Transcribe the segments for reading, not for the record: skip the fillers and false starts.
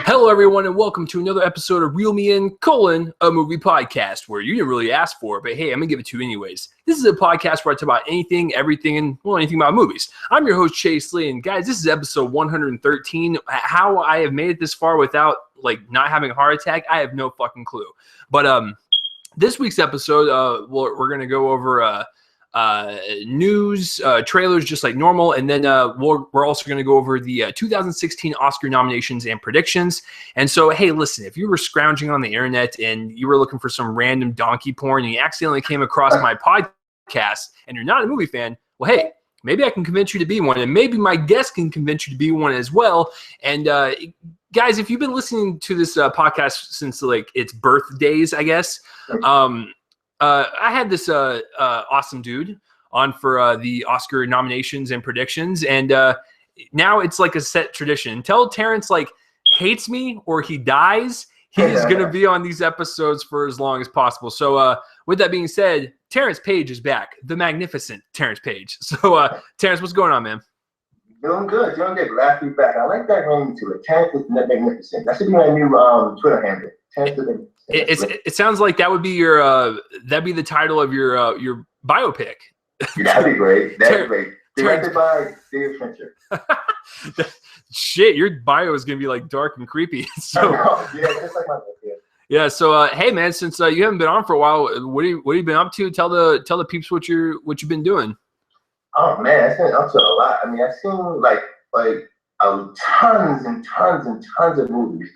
Hello, everyone, and welcome to another episode of Reel Me In, a movie podcast where you didn't really ask for it, but hey, I'm going to give it to you anyways. This is a podcast where I talk about anything, everything, and, well, anything about movies. I'm your host, Chase Lee, and guys, this is episode 113. How I have made it this far without, not having a heart attack, I have no fucking clue. But this week's episode, we're going to go over news, trailers just like normal, and then we're also going to go over the 2016 Oscar nominations and predictions. And so, hey, listen, if you were scrounging on the internet and you were looking for some random donkey porn and you accidentally came across my podcast and you're not a movie fan, well, hey, maybe I can convince you to be one, and maybe my guest can convince you to be one as well. And guys, if you've been listening to this podcast since its birthdays, I guess, I had this awesome dude on for the Oscar nominations and predictions, and now it's like a set tradition. Until Terence hates me or he dies, he's going to be on these episodes for as long as possible. So with that being said, Terence Page is back, the magnificent Terence Page. So Terence, what's going on, man? Doing good. Glad to be back. I like that name to it. Terence is magnificent. That should be my new Twitter handle. Terence is It sounds like that would be your that'd be the title of your biopic. That'd be great. Directed by David Fincher. Shit, your bio is gonna be dark and creepy. So yeah, just like my book. Yeah. So hey man, since you haven't been on for a while, what have you been up to? Tell the peeps what you've been doing. Oh man, I've been up to a lot. I mean, I've seen tons and tons of movies.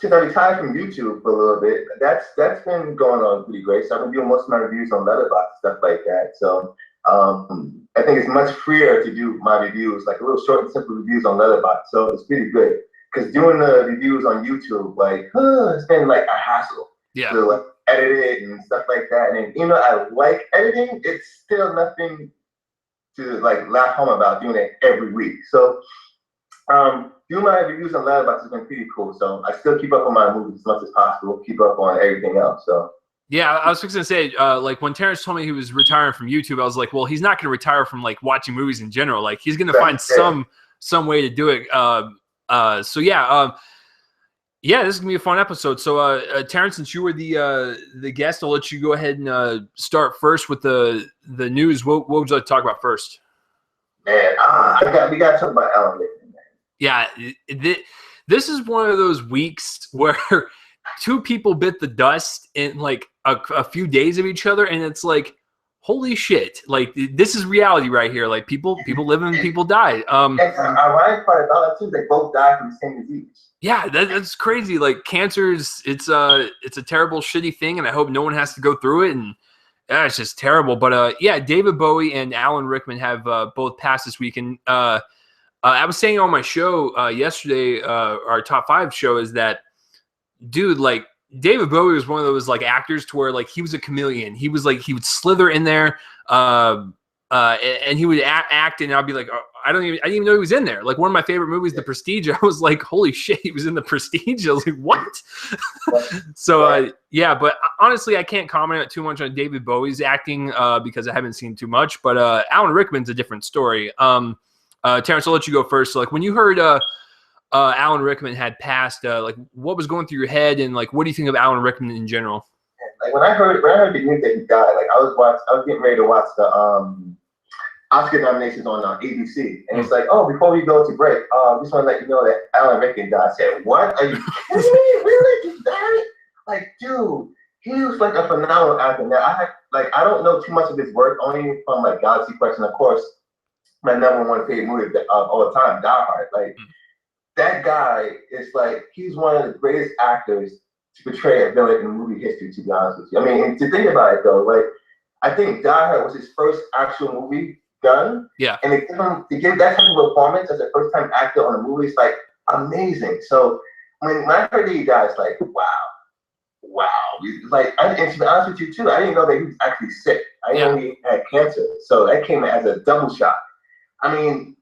Since I retired from YouTube for a little bit, that's been going on pretty great. So I've been doing most of my reviews on Letterboxd, stuff like that. So I think it's much freer to do my reviews, like a little short and simple reviews on Letterboxd. So it's pretty good. Because doing the reviews on YouTube, it's been like a hassle. Yeah. To edit it and stuff like that. And even though I like editing, it's still nothing to laugh home about doing it every week. So doing my reviews on Letterboxd has been pretty cool. So I still keep up on my movies as much as possible, keep up on everything else. So yeah, I was just gonna say, when Terrence told me he was retiring from YouTube, I was like, well, he's not gonna retire from watching movies in general. He's gonna find some way to do it. So yeah, this is gonna be a fun episode. So Terrence, since you were the guest, I'll let you go ahead and start first with the news. What would you like to talk about first? Man, we got to talk about Alan Rickman. Yeah, this is one of those weeks where two people bit the dust in a few days of each other, and it's holy shit! This is reality right here. People live and people die. Ironic part about it too, they both died from the same disease. Yeah, that's crazy. Cancer's it's a terrible, shitty thing, and I hope no one has to go through it. And it's just terrible. But David Bowie and Alan Rickman have both passed this week, and I was saying on my show yesterday, our top 5 show, is that, dude, David Bowie was one of those actors to where he was a chameleon. He was he would slither in there, and he would act, and I'd be like, oh, I didn't even know he was in there. One of my favorite movies, The Prestige. I was like, holy shit, he was in The Prestige. I was like, what? So yeah, but honestly, I can't comment too much on David Bowie's acting because I haven't seen too much. But Alan Rickman's a different story. Terrence, I'll let you go first. So, when you heard Alan Rickman had passed, what was going through your head, and what do you think of Alan Rickman in general? When I heard the news that he died, I was getting ready to watch the Oscar nominations on ABC, and it's before we go to break, just want to let you know that Alan Rickman died. I said, what? Are you kidding me? Really? He died? Dude, he was a phenomenal actor. Now I don't know too much of his work, only from Galaxy Quest, and of course my number one favorite movie of all the time, Die Hard. That guy is he's one of the greatest actors to portray a villain in movie history, to be honest with you. I mean, and to think about it though, I think Die Hard was his first actual movie done. Yeah. And to give that type of performance as a first time actor on a movie is amazing. So when I heard that he died, it's wow. And to be honest with you too, I didn't know that he was actually sick. I didn't know he had cancer. So that came as a double shock. I mean,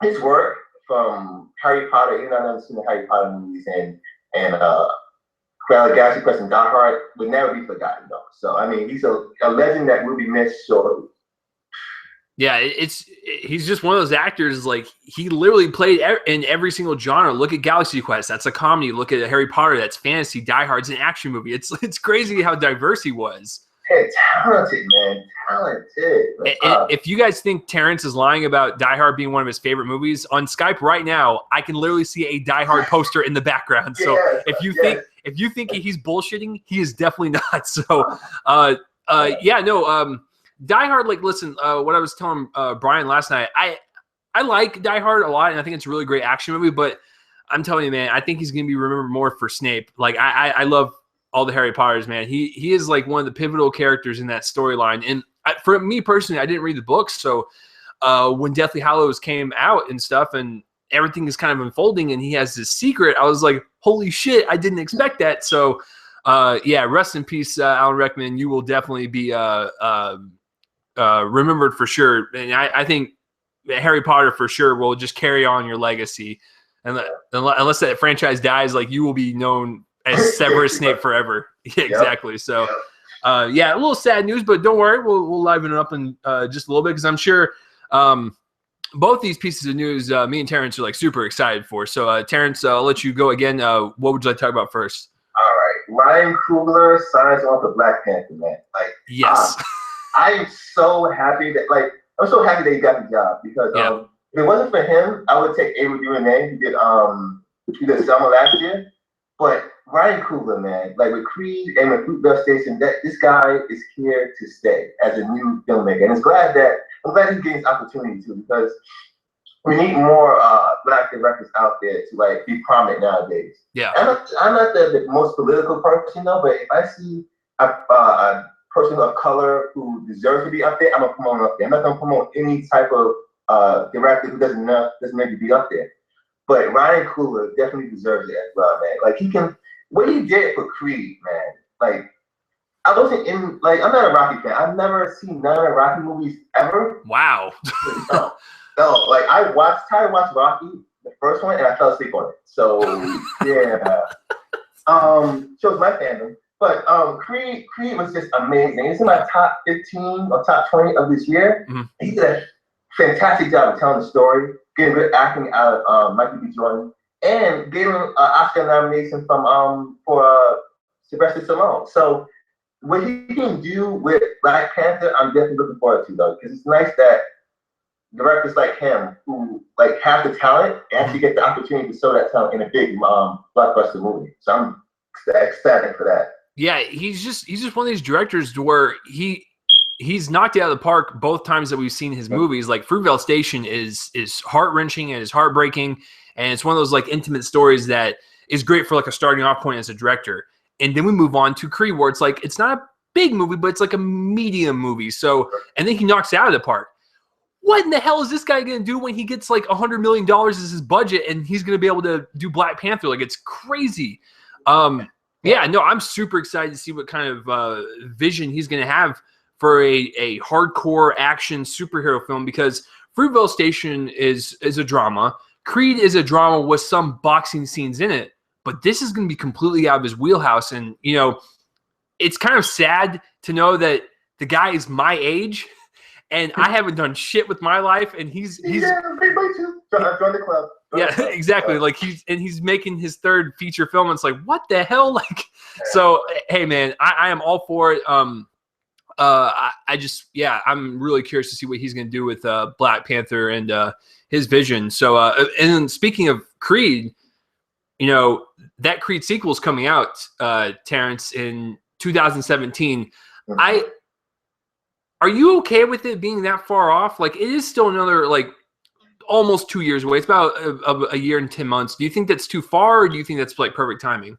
his work from Harry Potter, I've never seen the Harry Potter movies, and Galaxy Quest and Die Hard would never be forgotten though. So I mean, he's a legend that will be missed sorely. Yeah, he's just one of those actors. Like he literally played in every single genre. Look at Galaxy Quest, that's a comedy. Look at Harry Potter, that's fantasy. Die Hard's an action movie. It's crazy how diverse he was. Yeah, talented, man, talented. If you guys think Terence is lying about Die Hard being one of his favorite movies, on Skype right now, I can literally see a Die Hard poster in the background. So if you think he's bullshitting, he is definitely not. So, Die Hard, like, listen, what I was telling Brian last night, I like Die Hard a lot, and I think it's a really great action movie, but I'm telling you, man, I think he's going to be remembered more for Snape. Like, I love all the Harry Potters, man. He is, like, one of the pivotal characters in that storyline, and for me personally, I didn't read the books, so when Deathly Hallows came out and stuff, and everything is kind of unfolding, and he has this secret, I was like, holy shit, I didn't expect that. So, rest in peace, Alan Rickman. You will definitely be remembered for sure, and I think Harry Potter for sure will just carry on your legacy, and unless that franchise dies, like you will be known as Severus Snape forever. Yeah, exactly. So, a little sad news, but don't worry, we'll liven it up in just a little bit because I'm sure both these pieces of news, me and Terence are like super excited for. So, Terence, I'll let you go again. What would you like to talk about first? All right, Ryan Coogler signs on to Black Panther, man. Like, yes. I am so happy that I'm so happy that he got the job because if it wasn't for him, I would take Ava DuVernay. He did Selma last year, but Ryan Coogler, man, like with Creed and with Fruitvale Station, this guy is here to stay as a new filmmaker, and I'm glad he's getting this opportunity too because we need more Black directors out there to like be prominent nowadays. Yeah, I'm not the most political person, but if I see a person of color who deserves to be up there, I'm gonna promote him up there. I'm not gonna promote any type of director who doesn't maybe be up there. But Ryan Coogler definitely deserves it as well, man. Like what he did for Creed, man. Like I wasn't I'm not a Rocky fan. I've never seen none of the Rocky movies ever. Wow. No, like I tried to watch Rocky, the first one, and I fell asleep on it. So yeah. Shows my fandom. But Creed was just amazing. It's in my top 15 or top 20 of this year. Mm-hmm. He did a fantastic job of telling the story, getting good acting out of Michael B. Jordan, and getting an Oscar nomination for Sylvester Stallone. So what he can do with Black Panther, I'm definitely looking forward to, though, because it's nice that directors like him who have the talent actually get the opportunity to show that talent in a big blockbuster movie. So I'm ecstatic for that. Yeah, he's just one of these directors where he's knocked it out of the park both times that we've seen his movies. Like Fruitvale Station is heart-wrenching and is heartbreaking, and it's one of those like intimate stories that is great for like a starting off point as a director. And then we move on to Creed, where it's like it's not a big movie, but it's like a medium movie. So, and then he knocks it out of the park. What in the hell is this guy going to do when he gets like $100 million as his budget and he's going to be able to do Black Panther? Like it's crazy. Yeah, no, I'm super excited to see what kind of vision he's going to have for a hardcore action superhero film, because Fruitvale Station is a drama. Creed is a drama with some boxing scenes in it, but this is going to be completely out of his wheelhouse. And, you know, it's kind of sad to know that the guy is my age and I haven't done shit with my life, and he's join the club. Yeah, exactly. Like he's making his third feature film. And it's like, what the hell? Like, so hey, man, I am all for it. I'm really curious to see what he's gonna do with Black Panther and his vision. So, and then speaking of Creed, you know that Creed sequel is coming out, Terrence, in 2017. Are you okay with it being that far off? Like, it is still another almost 2 years away. It's about a year and 10 months. Do you think that's too far, or do you think that's like perfect timing?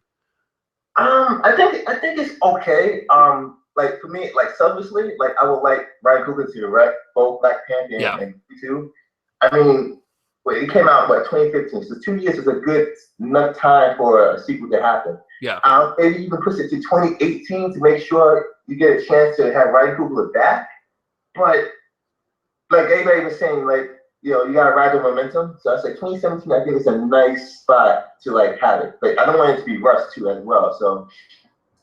I think it's okay. Like for me, like selfishly, like I would like Ryan Coogler to direct both Black Panther and Creed. I mean, it came out 2015, so 2 years is a good enough time for a sequel to happen. Yeah. Maybe even push it to 2018 to make sure you get a chance to have Ryan Coogler back. But like everybody was saying, like you gotta ride the momentum. So I said 2017, I think it's a nice spot to like have it, but I don't want it to be rushed too as well. So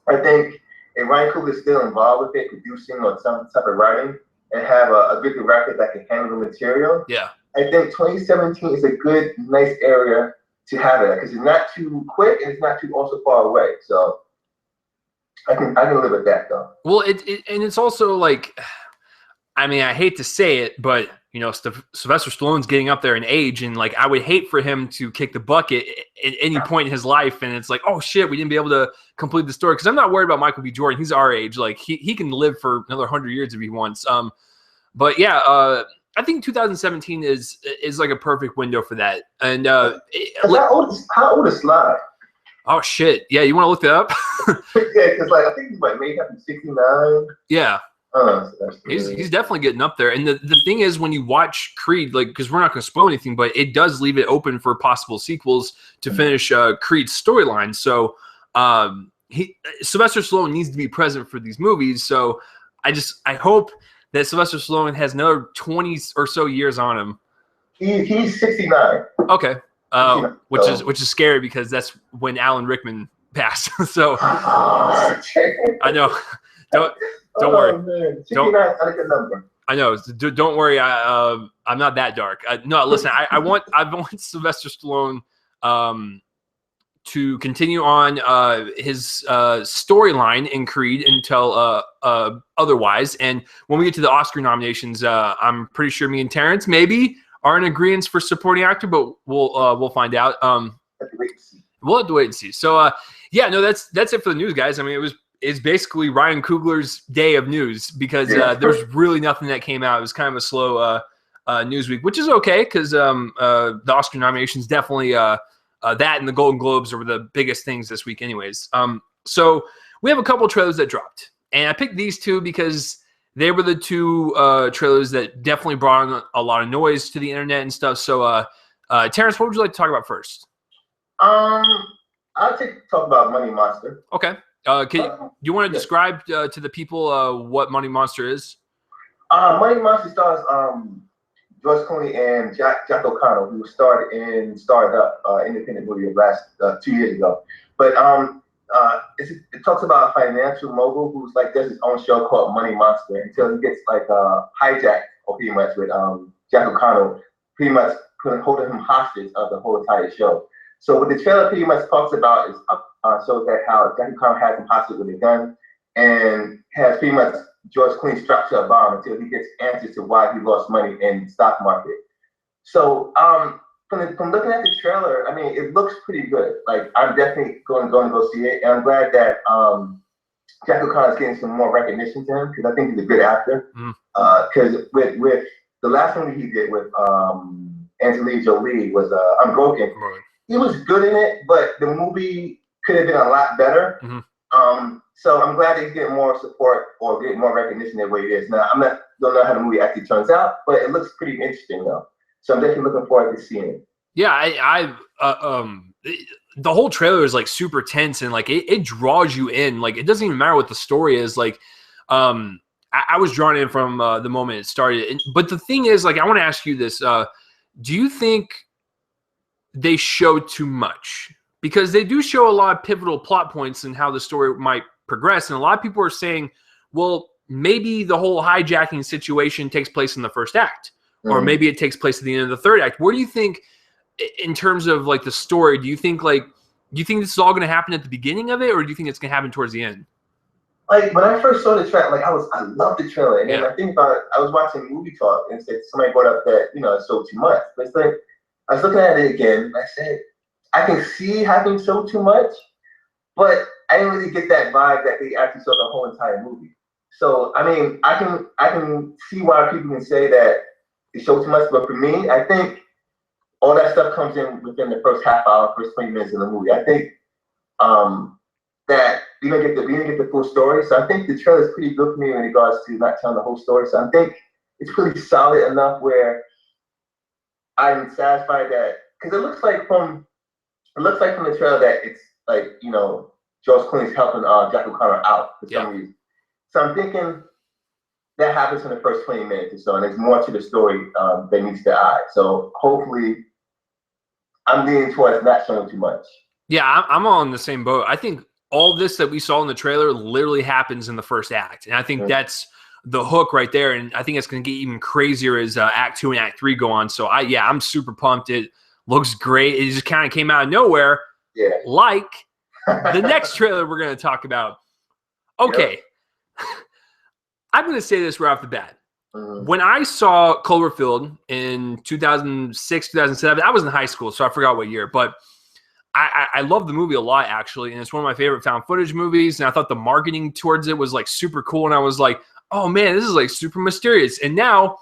I think if Ryan Coogler is still involved with it, producing or some type of writing, and have a good director that can handle the material, Yeah. I think 2017 is a good, nice area to have it because it's not too quick and it's not too also far away. So I can live with that though. Well, and it's also like, I mean, I hate to say it, but Sylvester Stallone's getting up there in age, and like I would hate for him to kick the bucket at any point in his life, and it's like, oh shit, we didn't be able to complete the story. Because I'm not worried about Michael B. Jordan; he's our age. Like he can live for another 100 years if he wants. But yeah, I think 2017 is like a perfect window for that. And how old is Sly? Oh shit, yeah, you want to look that up? Yeah, because like I think he's like maybe 69. Yeah. So He's definitely getting up there. And the thing is, when you watch Creed, like, because we're not going to spoil anything, but it does leave it open for possible sequels to finish Creed's storyline. So Sylvester Stallone needs to be present for these movies. So I hope that Sylvester Stallone has another 20 or so years on him. He's 69. Okay. Which is scary because that's when Alan Rickman passed. So I know. Don't worry. Man. 69 is not a good number. I know. Don't worry. I'm not that dark. No, listen. I want Sylvester Stallone to continue on his storyline in Creed until otherwise. And when we get to the Oscar nominations, I'm pretty sure me and Terence maybe are in agreement for supporting actor, but we'll find out. We'll have to wait and see. So yeah, no, that's it for the news, guys. I mean, it's basically Ryan Coogler's day of news because there's really nothing that came out. It was kind of a slow news week, which is okay because the Oscar nominations definitely that and the Golden Globes are the biggest things this week anyways. So we have a couple trailers that dropped, and I picked these two because they were the two trailers that definitely brought on a lot of noise to the internet and stuff. So Terence, what would you like to talk about first? I'll talk about Money Monster. Okay. Do you want to describe to the people what Money Monster is? Money Monster stars George Clooney and Jack O'Connell, who starred in Startup, independent movie of last 2 years ago. But it talks about a financial mogul who's like does his own show called Money Monster until he gets like hijacked, or pretty much with Jack O'Connell, pretty much holding him hostage of the whole entire show. So what the trailer pretty much talks about is shows that how Jack O'Connell has him hostage with a gun and has pretty much George Clooney strapped to a bomb until he gets answers to why he lost money in the stock market. So from looking at the trailer, I mean, it looks pretty good. Like I'm definitely going to go see it, and I'm glad that Jack O'Connell is getting some more recognition to him because I think he's a good actor. Because with the last movie he did with Angelina Jolie was Unbroken. Right. He was good in it, but the movie could have been a lot better. So I'm glad that he's getting more support or getting more recognition than what he is. Now, don't know how the movie actually turns out, but it looks pretty interesting though. So I'm definitely looking forward to seeing it. Yeah, the whole trailer is like super tense and like it draws you in. Like it doesn't even matter what the story is. Like I was drawn in from the moment it started. But the thing is, like, I want to ask you this: do you think they show too much? Because they do show a lot of pivotal plot points and how the story might progress. And a lot of people are saying, well, maybe the whole hijacking situation takes place in the first act, or maybe it takes place at the end of the third act. Where do you think, in terms of like the story, do you think this is all going to happen at the beginning of it, or do you think it's going to happen towards the end? Like when I first saw the trailer, like I loved the trailer, and then I think about it, I was watching Movie Talk and said somebody brought up that it's so too much. But it's like I was looking at it again, and I said I can see having so too much, but I didn't really get that vibe that they actually saw the whole entire movie. So I mean, I can see why people can say that it showed too much, but for me, I think all that stuff comes in within the first half hour, first 20 minutes of the movie. I think that we didn't get the full story. So I think the trailer is pretty good for me in regards to not telling the whole story. So I think it's pretty solid enough where I'm satisfied that, because it looks like from the trailer that it's like George Clooney's helping Jack O'Connell out for some reason. So I'm thinking that happens in the first 20 minutes or so, and there's more to the story than meets the eye. So hopefully, I'm leaning towards not showing too much. Yeah, I'm on the same boat. I think all this that we saw in the trailer literally happens in the first act, and I think that's the hook right there. And I think it's going to get even crazier as Act 2 and Act 3 go on. So I'm super pumped. It looks great. It just kind of came out of nowhere, like the next trailer we're going to talk about. Okay. Yep. I'm going to say this right off the bat. When I saw Cloverfield in 2006, 2007, I was in high school, so I forgot what year. But I love the movie a lot, actually. And it's one of my favorite found footage movies. And I thought the marketing towards it was like super cool. And I was like, oh, man, this is like super mysterious. And now,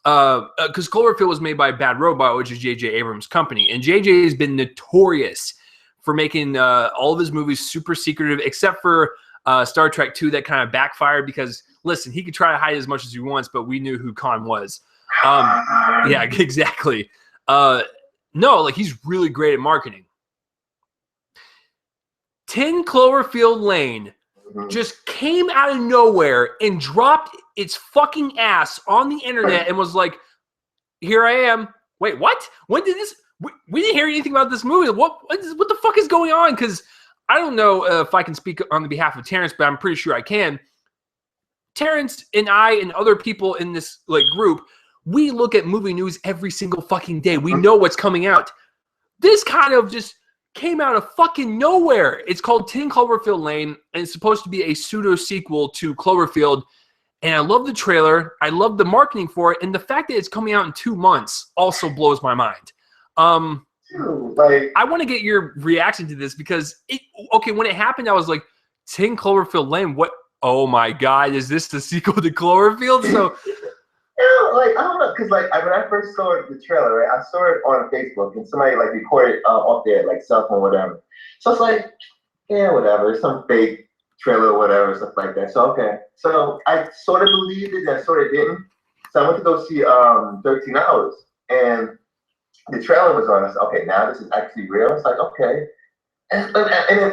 because Cloverfield was made by Bad Robot, which is J.J. Abrams' company. And J.J. has been notorious for making all of his movies super secretive, except for Star Trek 2 that kind of backfired because, listen, he could try to hide as much as he wants, but we knew who Khan was. Yeah, exactly. No, like he's really great at marketing. 10 Cloverfield Lane just came out of nowhere and dropped its fucking ass on the internet and was like, here I am. Wait, what? When did this? We didn't hear anything about this movie. What the fuck is going on? Because I don't know if I can speak on the behalf of Terence, but I'm pretty sure I can. Terence and I and other people in this like group, we look at movie news every single fucking day. We know what's coming out. This kind of just came out of fucking nowhere. It's called 10 Cloverfield Lane, and it's supposed to be a pseudo sequel to Cloverfield. And I love the trailer. I love the marketing for it, and the fact that it's coming out in 2 months also blows my mind. I want to get your reaction to this because when it happened, I was like, 10 Cloverfield Lane. What? Oh my God, is this the sequel to Cloverfield? So, I don't know, because when I first saw the trailer, right, I saw it on Facebook, and somebody like recorded off their like cell phone, or whatever. So it's like, yeah, whatever, some fake trailer or whatever, stuff like that. So okay, so I sort of believed it, and I sort of didn't. So I went to go see 13 Hours, and the trailer was on. I said, okay, now this is actually real. It's like, okay, and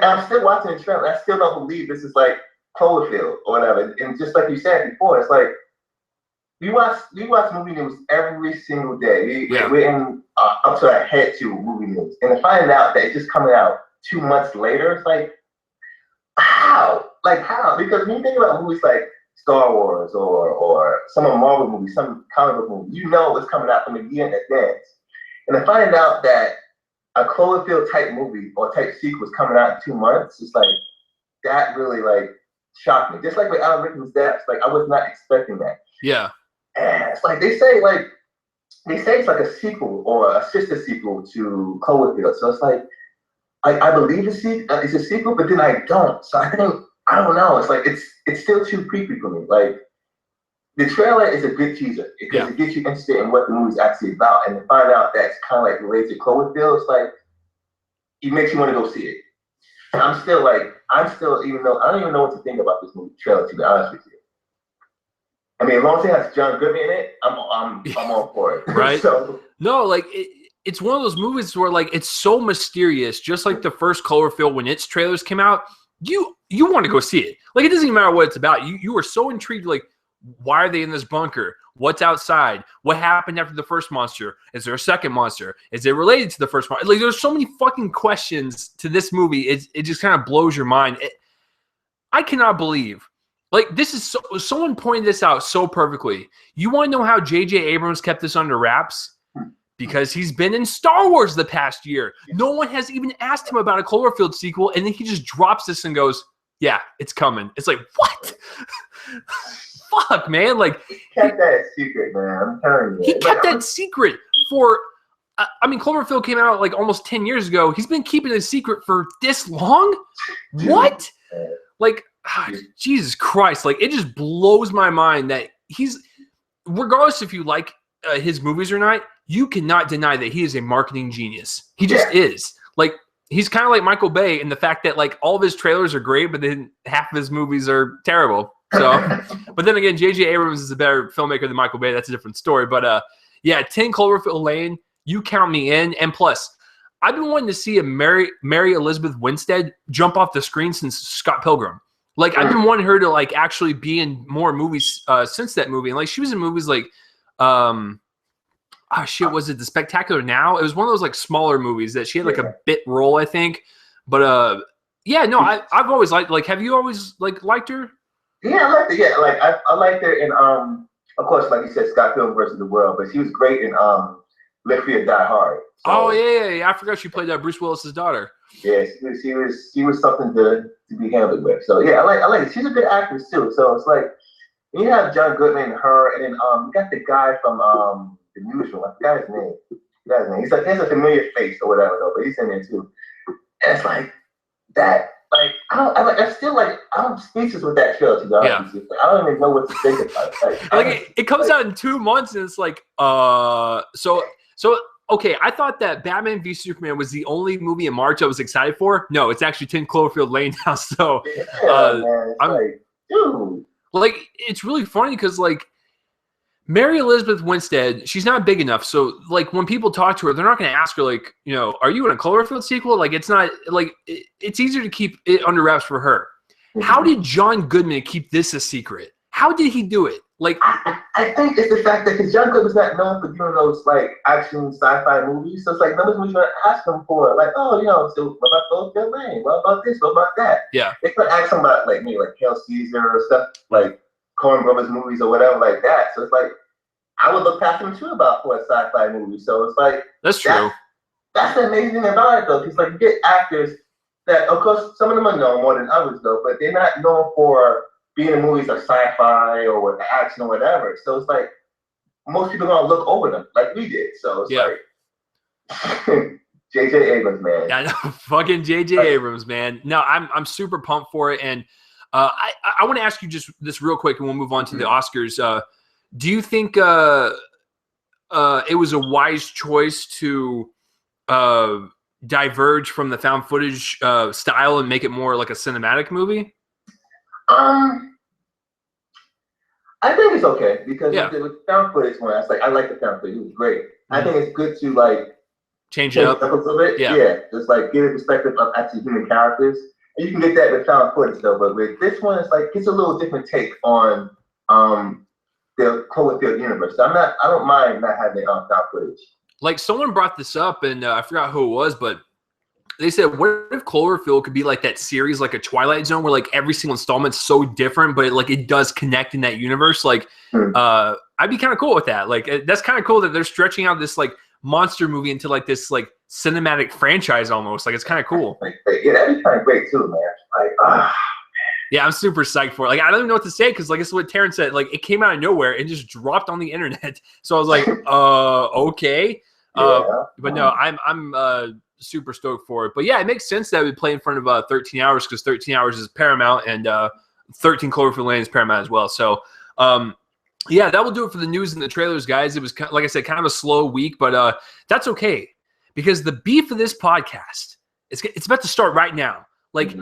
I'm still watching the trailer. I still don't believe this is like Cloverfield or whatever. And just like you said before, it's like we watch movie news every single day. We're in up to our head to movie news, and to find out that it's just coming out 2 months later, it's like how? Like how? Because when you think about movies like Star Wars or some of Marvel movies, some comic book movies, you know what's coming out from a year in advance. And to find out that a Cloverfield type movie or type sequel is coming out in 2 months, it's like that really like shocked me. Just like with Alan Rickman's death, like I was not expecting that. Yeah. And it's like they say it's like a sequel or a sister sequel to Cloverfield. So it's like I believe it's a sequel, but then I don't. So I don't know. It's like it's still too creepy for me. Like the trailer is a good teaser because it gets you interested in what the movie's actually about, and to find out that's kind of like related to Cloverfield, it's like it makes you want to go see it. I'm still even though I don't even know what to think about this movie trailer, to be honest with you. I mean, as long as it has John Goodman in it, I'm all for it. Right? So no, like it's one of those movies where like it's so mysterious, just like the first Cloverfield when its trailers came out. You want to go see it. Like it doesn't even matter what it's about. You were so intrigued, like, why are they in this bunker? What's outside? What happened after the first monster? Is there a second monster? Is it related to the first monster? Like there's so many fucking questions to this movie. It just kind of blows your mind. I cannot believe. Like this is someone pointed this out so perfectly. You want to know how J.J. Abrams kept this under wraps? Because he's been in Star Wars the past year. No one has even asked him about a Cloverfield sequel, and then he just drops this and goes, yeah, it's coming. It's like, what? Fuck, man. Like he kept that secret, man. I'm telling you. He kept that secret for I mean, Cloverfield came out like almost 10 years ago. He's been keeping it a secret for this long? What? Like, Jesus Christ. Like, it just blows my mind that he's, regardless if you like his movies or not, you cannot deny that he is a marketing genius. He just is. Like, he's kind of like Michael Bay in the fact that, like, all of his trailers are great, but then half of his movies are terrible. So, but then again, J.J. Abrams is a better filmmaker than Michael Bay. That's a different story. But, yeah, 10 Cloverfield Lane, you count me in. And plus, I've been wanting to see a Mary Elizabeth Winstead jump off the screen since Scott Pilgrim. Like I've been wanting her to like actually be in more movies since that movie, and like she was in movies like was it The Spectacular Now? It was one of those like smaller movies that she had like a bit role, I think. But yeah, no, I've always liked. Like, have you always like liked her? Yeah, I liked it. Yeah, like I liked her in of course, like you said, Scott Pilgrim versus the World, but she was great in Live Free or Die Hard. So, oh yeah. I forgot she played Bruce Willis's daughter. Yeah, she was something to be handled with. So yeah, I like it. She's a good actress too. So it's like you have John Goodman and her, and then you got the guy from The Newsroom. I forgot his name. He's like, he has a familiar face or whatever though, but he's in there too. And it's like that. Like I still like I'm speechless with that show. To be honest with you. Like, I don't even know what to think about it. Like it comes out in 2 months, and it's like so. Okay, I thought that Batman v Superman was the only movie in March I was excited for. No, it's actually 10 Cloverfield Lane now. So, man, I'm like, dude. Like, it's really funny because, like, Mary Elizabeth Winstead, she's not big enough. So, like, when people talk to her, they're not going to ask her, like, you know, are you in a Cloverfield sequel? Like, it's not, like, it's easier to keep it under wraps for her. How did John Goodman keep this a secret? How did he do it? Like, I think it's the fact that because John Goodman's not known for doing those like action sci-fi movies, so it's like nobody's really trying to ask him for like, oh, you know, so what about Cloverfield Lane? What about this? What about that? Yeah, they could ask him about like maybe like Hail Caesar or stuff like Coen Brothers movies or whatever like that. So it's like I would look past him too about for a sci-fi movie. So it's like that's true. That's the amazing thing about it though, because like you get actors that, of course, some of them are known more than others though, but they're not known for being in movies like sci-fi or with action or whatever. So it's like most people are gonna look over them like we did. So it's like J.J. Abrams, man. Yeah, I know, fucking J.J. Abrams, man. No, I'm super pumped for it, and I want to ask you just this real quick, and we'll move on to the Oscars. Do you think it was a wise choice to diverge from the found footage style and make it more like a cinematic movie? I think it's okay because with found footage one, it's like I like the found footage. It was great. I think it's good to like change it up a little bit. Yeah, just like get a perspective of actually human characters. And you can get that with found footage though, but with this one, it's like it's a little different take on the Cloverfield universe. So I don't mind not having found footage. Like someone brought this up, and I forgot who it was, but they said, what if Cloverfield could be like that series, like a Twilight Zone, where like every single installment's so different, but it does connect in that universe? Like, I'd be kind of cool with that. Like, that's kind of cool that they're stretching out this like monster movie into like this like cinematic franchise almost. Like, it's kind of cool. Yeah, that'd be kind of great too, man. Like, yeah, I'm super psyched for it. Like, I don't even know what to say because, like, this is what Terence said. Like, it came out of nowhere and just dropped on the internet. So I was like, okay. But no, I'm super stoked for it. But yeah, it makes sense that we play in front of 13 hours because 13 hours is Paramount and 13 Cloverfield Lane is Paramount as well. So yeah, that will do it for the news and the trailers, guys. It was, like I said, kind of a slow week, but that's okay because the beef of this podcast, it's about to start right now. Like,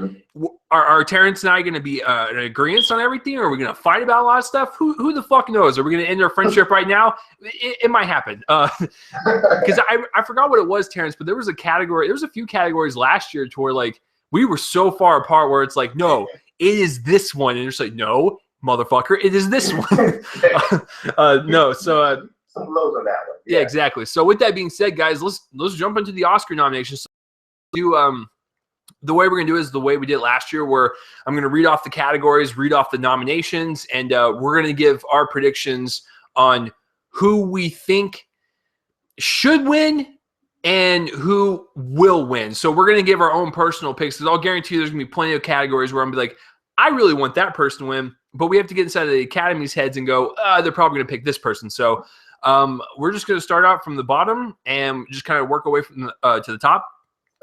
are Terrence and I going to be in agreement on everything, or are we going to fight about a lot of stuff? Who the fuck knows? Are we going to end our friendship right now? It might happen. Because I forgot what it was, Terrence, but there was a few categories last year to where, like, we were so far apart where it's like, no, it is this one. And it's like, no, motherfucker, it is this one. No, so... some lows on that one. Yeah, exactly. So with that being said, guys, let's jump into the Oscar nominations. The way we're going to do it is the way we did last year, where I'm going to read off the categories, read off the nominations, and we're going to give our predictions on who we think should win and who will win. So we're going to give our own personal picks because I'll guarantee you there's going to be plenty of categories where I'm going to be like, I really want that person to win, but we have to get inside of the Academy's heads and go, they're probably going to pick this person. So we're just going to start out from the bottom and just kind of work away from to the top.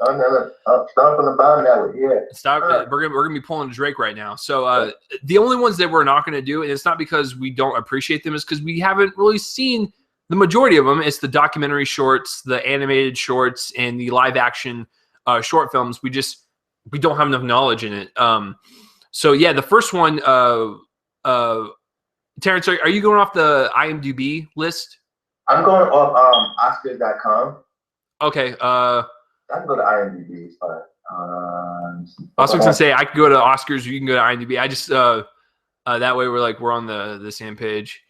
Start from the bottom now. Yeah. We're gonna be pulling a Drake right now. So the only ones that we're not gonna do, and it's not because we don't appreciate them, is because we haven't really seen the majority of them. It's the documentary shorts, the animated shorts, and the live action short films. We don't have enough knowledge in it. So yeah, the first one, Terrence, are you going off the IMDb list? I'm going off Oscars.com. Okay. I can go to IMDb. It's fine. I was going to say I could go to Oscars or you can go to IMDb. I just that way we're on the same page.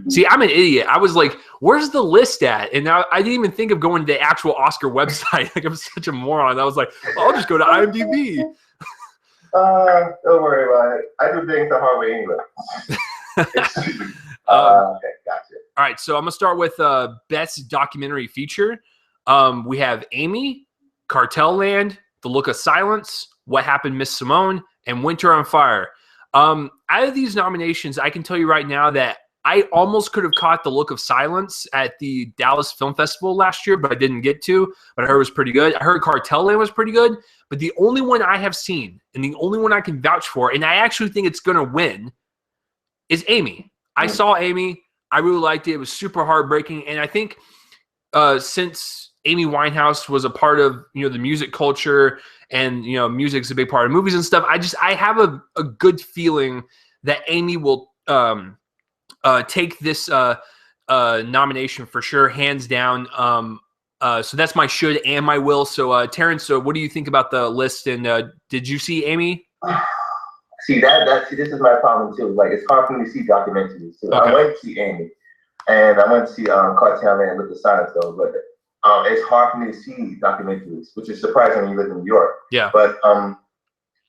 See, I'm an idiot. I was like, where's the list at? And now I didn't even think of going to the actual Oscar website. Like I'm such a moron. I was like, I'll just go to IMDb. Don't worry about it. I do things the hard way anyway. Okay, gotcha. All right, so I'm gonna start with best documentary feature. We have Amy, Cartel Land, The Look of Silence, What Happened, Miss Simone, and Winter on Fire. Out of these nominations, I can tell you right now that I almost could have caught The Look of Silence at the Dallas Film Festival last year, but I didn't get to. But I heard it was pretty good. I heard Cartel Land was pretty good. But the only one I have seen, and the only one I can vouch for, and I actually think it's going to win, is Amy. I saw Amy. I really liked it. It was super heartbreaking. And I think since Amy Winehouse was a part of, the music culture and, music's a big part of movies and stuff, I have a good feeling that Amy will take this nomination for sure, hands down. So that's my should and my will. So Terence, what do you think about the list? And did you see Amy? See this is my problem too. Like it's hard for me to see documentaries too. Okay. I went to see Amy, and I went to see Cartel Land with the Silence though, but it's hard for me to see documentaries, which is surprising when you live in New York. Yeah. But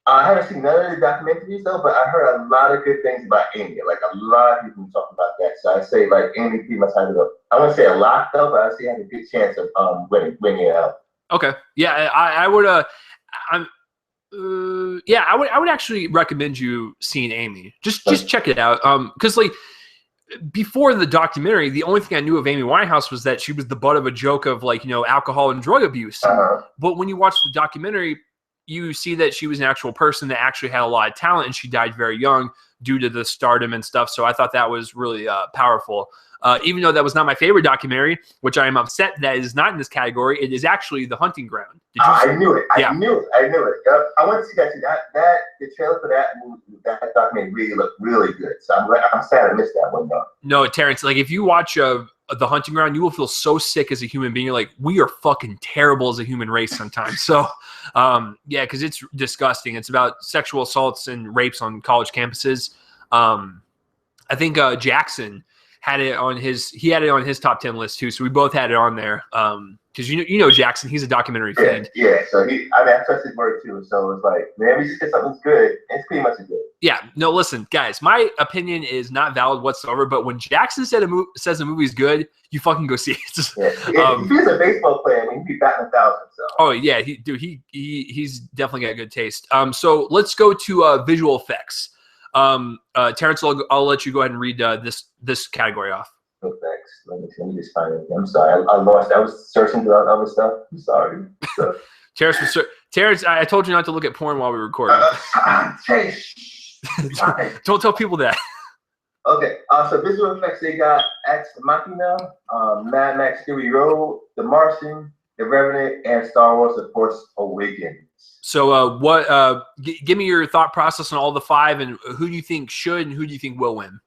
I haven't seen none of the documentaries though, but I heard a lot of good things about Amy. Like a lot of people talking about that. So I say like Amy pretty much has it up. I wouldn't say a lot though, but I say has a good chance of winning it out. Okay. Yeah, I would. I would actually recommend you seeing Amy. Just check it out. Because like before the documentary, the only thing I knew of Amy Winehouse was that she was the butt of a joke of like alcohol and drug abuse. But when you watch the documentary, you see that she was an actual person that actually had a lot of talent, and she died very young due to the stardom and stuff. So I thought that was really powerful. Even though that was not my favorite documentary, which I am upset that is not in this category, it is actually The Hunting Ground. I knew it. I knew it. I want to see that too. The trailer for that movie, that documentary really looked really good. So I'm sad I missed that one though. No, Terrence, like if you watch The Hunting Ground, you will feel so sick as a human being. You're like, we are fucking terrible as a human race sometimes. So, because it's disgusting. It's about sexual assaults and rapes on college campuses. I think Jackson had it on his top 10 list too. So we both had it on there. Because Jackson, he's a documentary fan. Yeah. So I trust his word too. So it's like, man, we just get something's good. It's pretty much good. Yeah. No, listen, guys, my opinion is not valid whatsoever. But when Jackson says a movie's good, you fucking go see it. If he's a baseball player, he'd be batting 1,000. So. Oh yeah, he's definitely got good taste. So let's go to visual effects. Terrence, I'll let you go ahead and read this category off. Effects. Let me just find it. I'm sorry, I lost. I was searching through other stuff. I'm sorry. So. Terrence, I told you not to look at porn while we were recording. Don't tell people that. Okay. So visual effects, they got Ex Machina, Mad Max Fury Road, The Martian, The Revenant, and Star Wars: The Force Awakens. So, give me your thought process on all the five, and who do you think should, and who do you think will win?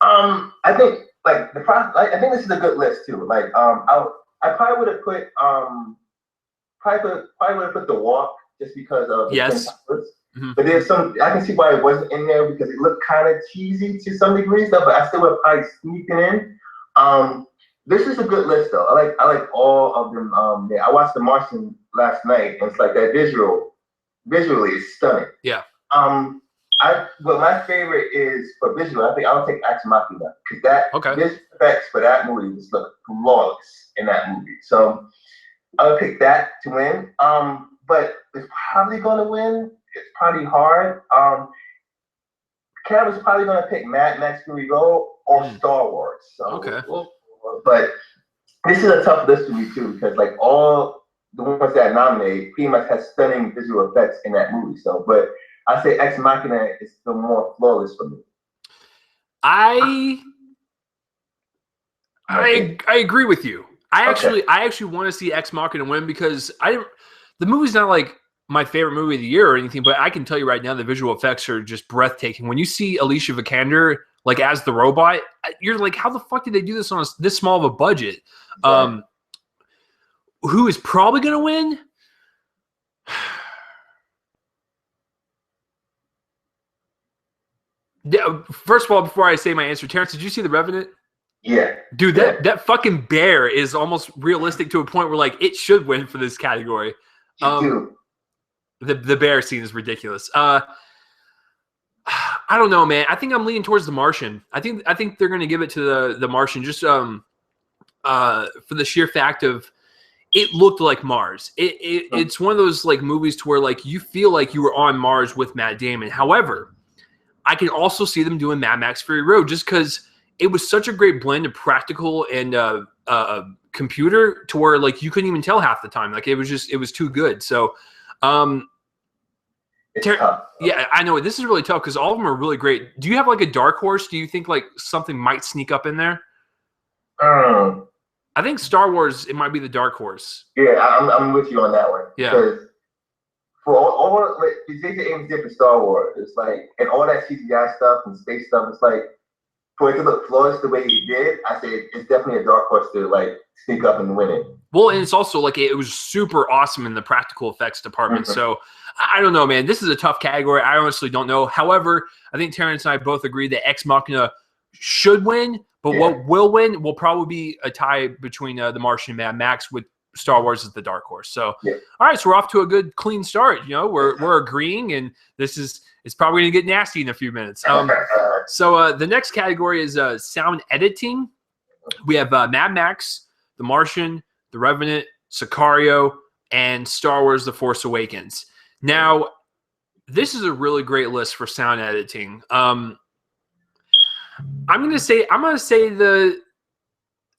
I think like I think this is a good list too. Like, I probably would have put The Walk just because of the Mm-hmm. But there's I can see why it wasn't in there because it looked kind of cheesy to some degree stuff, but I still would probably sneak it in. This is a good list though. I like all of them. I watched The Martian last night, and it's like that visually it's stunning. Yeah. But my favorite is for visual. I think I'll take Ex Machina because this effects for that movie just look flawless in that movie. So I'll pick that to win. But it's probably going to win. It's probably hard. Cam is probably going to pick Mad Max Fury Road or Star Wars. So, but this is a tough list for me too because like all the ones that I nominated pretty much has stunning visual effects in that movie. So, but I say Ex Machina is the more flawless for me. I agree with you. I actually want to see Ex Machina win because the movie's not like my favorite movie of the year or anything, but I can tell you right now the visual effects are just breathtaking. When you see Alicia Vikander like as the robot, you're like, how the fuck did they do this on this small of a budget? Who is probably going to win? Yeah, first of all, before I say my answer, Terrence, did you see The Revenant? Yeah. Dude, that fucking bear is almost realistic to a point where, like, it should win for this category. Dude. The bear scene is ridiculous. I don't know, man. I think I'm leaning towards The Martian. I think they're going to give it to the Martian just for the sheer fact of it looked like Mars. It's one of those like movies to where like you feel like you were on Mars with Matt Damon. However, I can also see them doing Mad Max Fury Road just because it was such a great blend of practical and computer to where like you couldn't even tell half the time. Like it was too good. So yeah, I know this is really tough because all of them are really great. Do you have like a dark horse? Do you think like something might sneak up in there? I think Star Wars, it might be the dark horse. Yeah, I'm with you on that one. Yeah. Because for all like J.J. Abrams did for Star Wars, it's like, and all that CGI stuff and space stuff, it's like, for it to look flawless the way he did, I say it's definitely a dark horse to like sneak up and win it. Well, and it's also like it was super awesome in the practical effects department. Mm-hmm. So I don't know, man. This is a tough category. I honestly don't know. However, I think Terrence and I both agree that Ex Machina should win, but what will win will probably be a tie between The Martian and Mad Max with Star Wars as the dark horse. So, all right, so we're off to a good, clean start. You know, we're agreeing, and it's probably going to get nasty in a few minutes. So the next category is sound editing. We have Mad Max, The Martian, The Revenant, Sicario, and Star Wars: The Force Awakens. Now, this is a really great list for sound editing. I'm gonna say the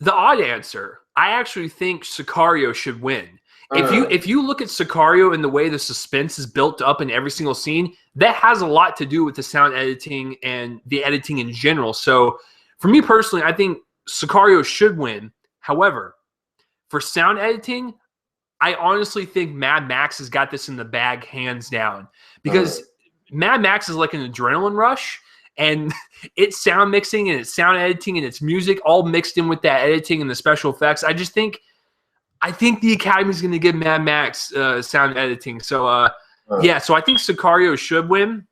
odd answer. I actually think Sicario should win. If you look at Sicario and the way the suspense is built up in every single scene, that has a lot to do with the sound editing and the editing in general. So for me personally, I think Sicario should win. However, for sound editing, I honestly think Mad Max has got this in the bag hands down because Mad Max is like an adrenaline rush. And it's sound mixing and it's sound editing and it's music all mixed in with that editing and the special effects. I think the Academy is going to give Mad Max sound editing. So, so I think Sicario should win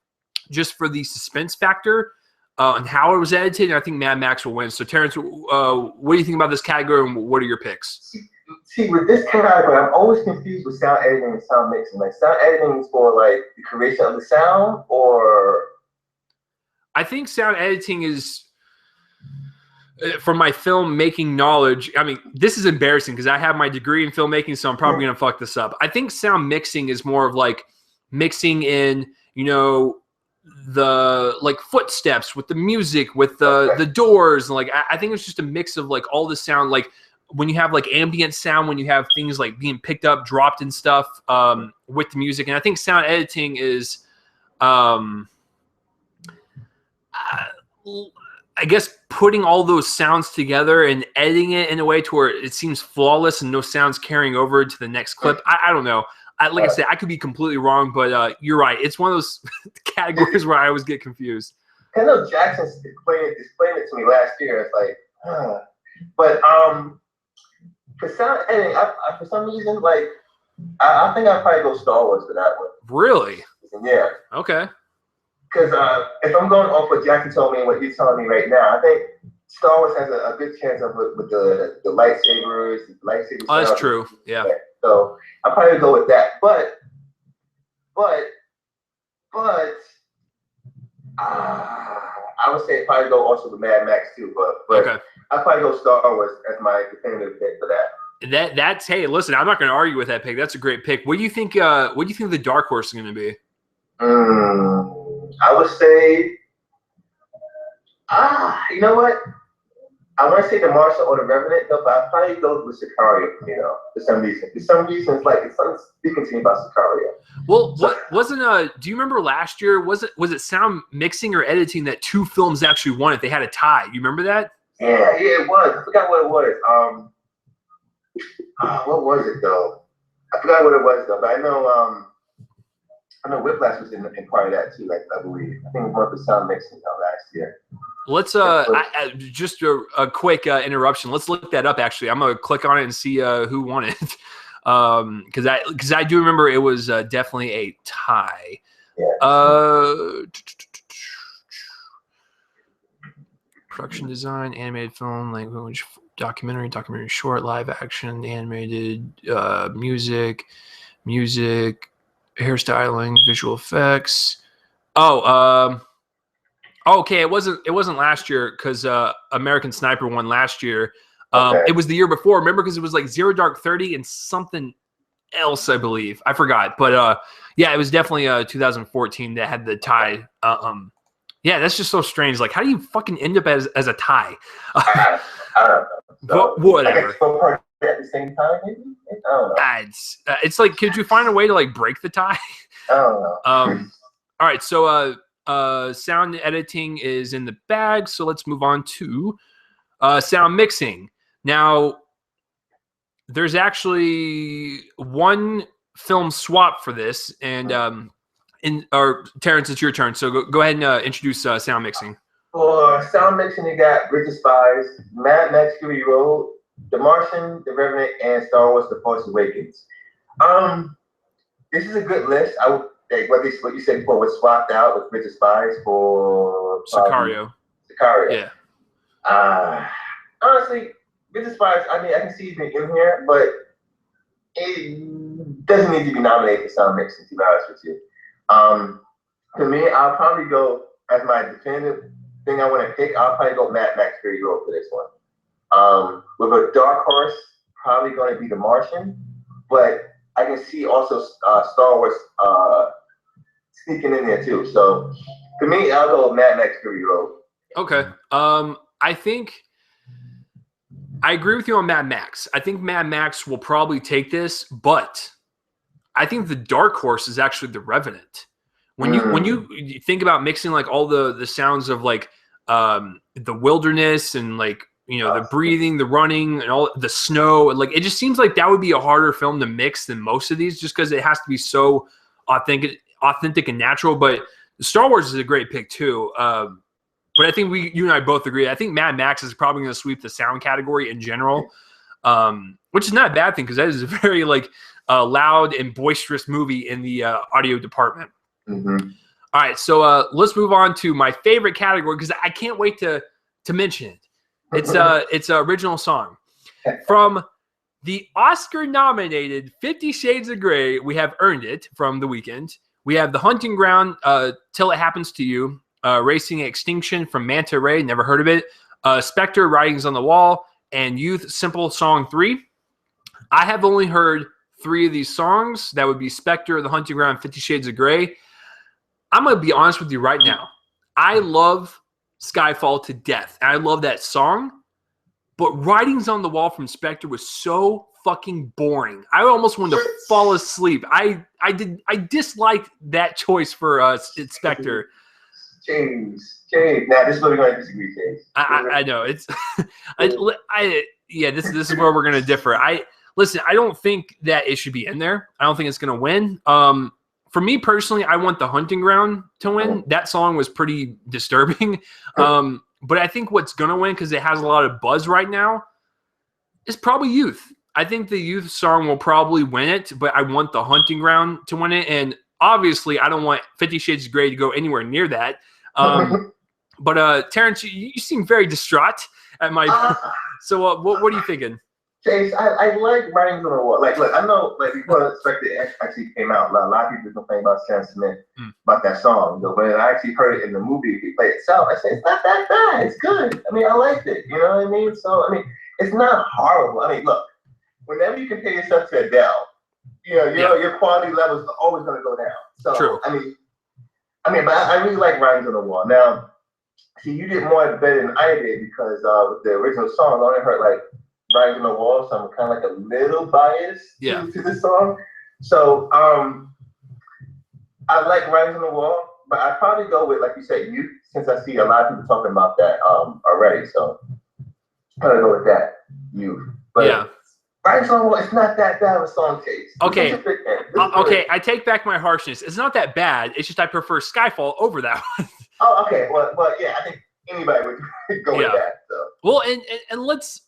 just for the suspense factor and how it was edited. And I think Mad Max will win. So, Terrence, what do you think about this category and what are your picks? See, with this category, I'm always confused with sound editing and sound mixing. Like, sound editing is for, like, the creation of the sound or... I think sound editing is, from my filmmaking knowledge, I mean, this is embarrassing because I have my degree in filmmaking, so I'm probably going to fuck this up. I think sound mixing is more of like mixing in, you know, the like footsteps with the music, with the doors. And like, I think it's just a mix of like all the sound, like when you have like ambient sound, when you have things like being picked up, dropped and stuff with the music. And I think sound editing is, I guess putting all those sounds together and editing it in a way to where it seems flawless and no sounds carrying over to the next clip. I don't know. Like I said, I could be completely wrong, but you're right. It's one of those categories where I always get confused. I know Jackson explained it to me last year. It's like, but for sound editing, for some reason, like I think I'd probably go Star Wars for that one. Really? Yeah. Okay. Because if I'm going off what Jackson told me and what he's telling me right now, I think Star Wars has a good chance of with the lightsabers. Oh, that's true. Yeah. So I'll probably go with that. But I would say probably go also with Mad Max too. But okay. I'll probably go Star Wars as my definitive pick for that. That's hey, listen, I'm not going to argue with that pick. That's a great pick. What do you think? What do you think the dark horse is going to be? I would say, you know what? I want to say The Martian or The Revenant, though, but I'll probably go with Sicario, you know, for some reason. For some reason, it's like, it's something speaking to me about Sicario. Well, do you remember last year, was it sound mixing or editing that two films actually won it? They had a tie. You remember that? Yeah, it was. I forgot what it was. What was it, though? I forgot what it was, though, but I know Whiplash was in part of that too. Like I believe, I think it was more for sound mixing last year. Let's just a quick interruption. Let's look that up. Actually, I'm gonna click on it and see who won it. Because I do remember it was definitely a tie. Yeah. production design, animated film, language, documentary, short, live action, animated, music, hairstyling, visual effects. Okay, it wasn't last year because American Sniper won last year. It was the year before. Remember, because it was like Zero Dark 30 and something else, I believe. I forgot, but yeah, it was definitely 2014 that had the tie. Yeah, that's just so strange. Like, how do you fucking end up as a tie? I don't know. But whatever. At the same time, maybe? I don't know. It's like, could you find a way to like break the tie? I don't know. All right, so sound editing is in the bag, so let's move on to sound mixing. Now, there's actually one film swap for this, and Terrence, it's your turn. So go ahead and introduce sound mixing. For sound mixing, you got Bridge of Spies, Mad Max Fury Road, The Martian, The Revenant, and Star Wars: The Force Awakens. This is a good list. I would like what you said before was swapped out with Bridge of Spies for Sicario. Yeah. Honestly, Bridge of Spies. I mean, I can see it being in here, but it doesn't need to be nominated for sound mixing. To be honest with you, to me, I'll probably go as my definitive thing I want to pick. I'll probably go Mad Max Fury Road for this one. With a dark horse, probably going to be The Martian, but I can see also Star Wars sneaking in there too. So for me, I'll go Mad Max Fury Road. Okay. I think I agree with you on Mad Max. I think Mad Max will probably take this, but I think the dark horse is actually The Revenant. When you think about mixing like all the sounds of like the wilderness and like, you know, the breathing, the running, and all the snow, like it just seems like that would be a harder film to mix than most of these, just because it has to be so authentic and natural. But Star Wars is a great pick too. But I think you and I both agree. I think Mad Max is probably going to sweep the sound category in general, which is not a bad thing because that is a very like loud and boisterous movie in the audio department. Mm-hmm. All right, so let's move on to my favorite category because I can't wait to mention it. It's an original song from the Oscar-nominated 50 Shades of Grey. We have Earned It from The Weeknd. We have The Hunting Ground, Till It Happens to You. Racing Extinction from Manta Ray, never heard of it. Spectre, Writings on the Wall, and Youth, Simple Song 3. I have only heard 3 of these songs. That would be Spectre, The Hunting Ground, 50 Shades of Grey. I'm going to be honest with you right now. I love Skyfall to death. And I love that song. But Writings on the Wall from Spectre was so fucking boring. I almost wanted to fall asleep. I disliked that choice for Spectre. James. Now this is where we're going to disagree, James. I know it's. This is where we're going to differ. I don't think that it should be in there. I don't think it's going to win. For me personally, I want The Hunting Ground to win. That song was pretty disturbing. But I think what's going to win, because it has a lot of buzz right now, is probably Youth. I think the Youth song will probably win it, but I want The Hunting Ground to win it. And obviously, I don't want 50 Shades of Grey to go anywhere near that. But Terrence, you seem very distraught at my. So what are you thinking? James, I like Writings on the Wall. Like, look, I know, like, before Spectre actually came out, a lot of people complain about Sam Smith about that song. But when I actually heard it in the movie, he played itself, I said, it's not that bad. It's good. I mean, I liked it. You know what I mean? So, I mean, it's not horrible. I mean, look, whenever you compare yourself to Adele, your quality level is always going to go down. So, true. I mean, but I really like Writings on the Wall. Now, see, you did more better than I did because with the original song, I only heard like Writings on the Wall, so I'm kind of like a little biased to the song. So I like Writings on the Wall, but I'd probably go with, like you said, Youth, since I see a lot of people talking about that already. So I'm going to go with that, Youth. But Writings on the Wall, it's not that bad of a song taste. Okay. Okay, I take back my harshness. It's not that bad. It's just I prefer Skyfall over that one. Oh, okay. Well, yeah, I think anybody would go with that. So. Well, and let's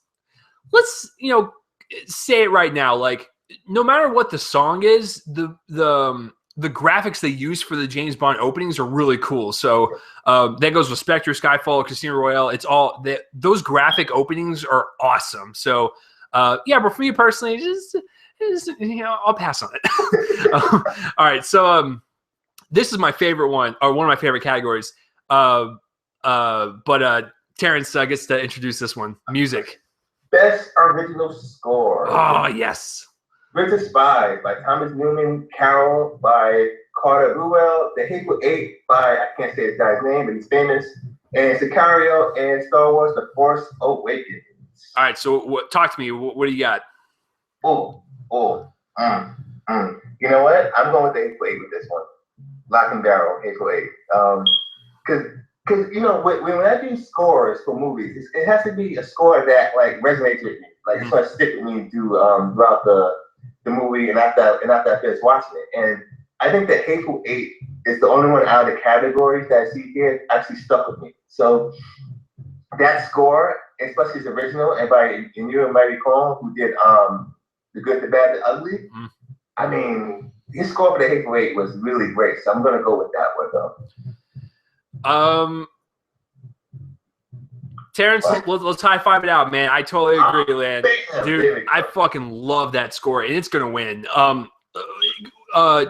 say it right now. Like, no matter what the song is, the the graphics they use for the James Bond openings are really cool. So that goes with Spectre, Skyfall, Casino Royale. It's all those graphic openings are awesome. So yeah, but for me personally, just I'll pass on it. All right, so this is my favorite one, or one of my favorite categories. But Terence gets to introduce this one. Music. Best original score. Oh yes. Winter Spy by Thomas Newman, Carol by Carter Ruel, The Hateful Eight by, I can't say this guy's name, but he's famous, and Sicario and Star Wars: The Force Awakens. All right, so talk to me. What do you got? You know what? I'm going with The Hateful Eight with this one. Lock and Barrel, Hateful Eight. Because you know, when I do scores for movies, it has to be a score that like resonates with me. Like it's gonna stick with me throughout the movie and after I finish watching it. And I think that Hateful Eight is the only one out of the categories that I see here actually stuck with me. So that score, especially his original, and by Ennio and Mary Cohn, who did The Good, the Bad, the Ugly. I mean, his score for the Hateful Eight was really great. So I'm gonna go with that one though. Terence, let's high five it out, man. I totally agree, man. Dude, I fucking love that score, and it's gonna win.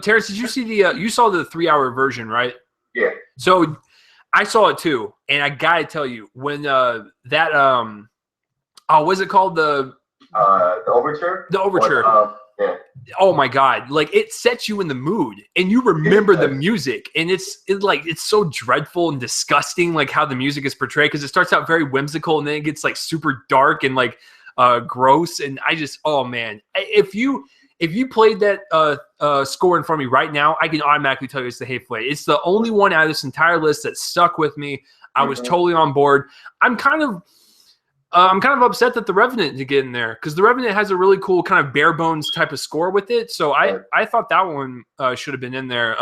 Terence, did you see you saw the 3-hour version, right? Yeah. So I saw it too, and I gotta tell you, when what's it called? The Overture? The Overture. Yeah. Oh my God. Like it sets you in the mood and you remember the music, and it's so dreadful and disgusting, like how the music is portrayed. Cause it starts out very whimsical and then it gets like super dark and like gross. And I just, oh man, if you played that score in front of me right now, I can automatically tell you it's the Hateful Eight. It's the only one out of this entire list that stuck with me. I was totally on board. I'm kind of upset that The Revenant didn't get in there, because The Revenant has a really cool kind of bare bones type of score with it. So I thought that one should have been in there.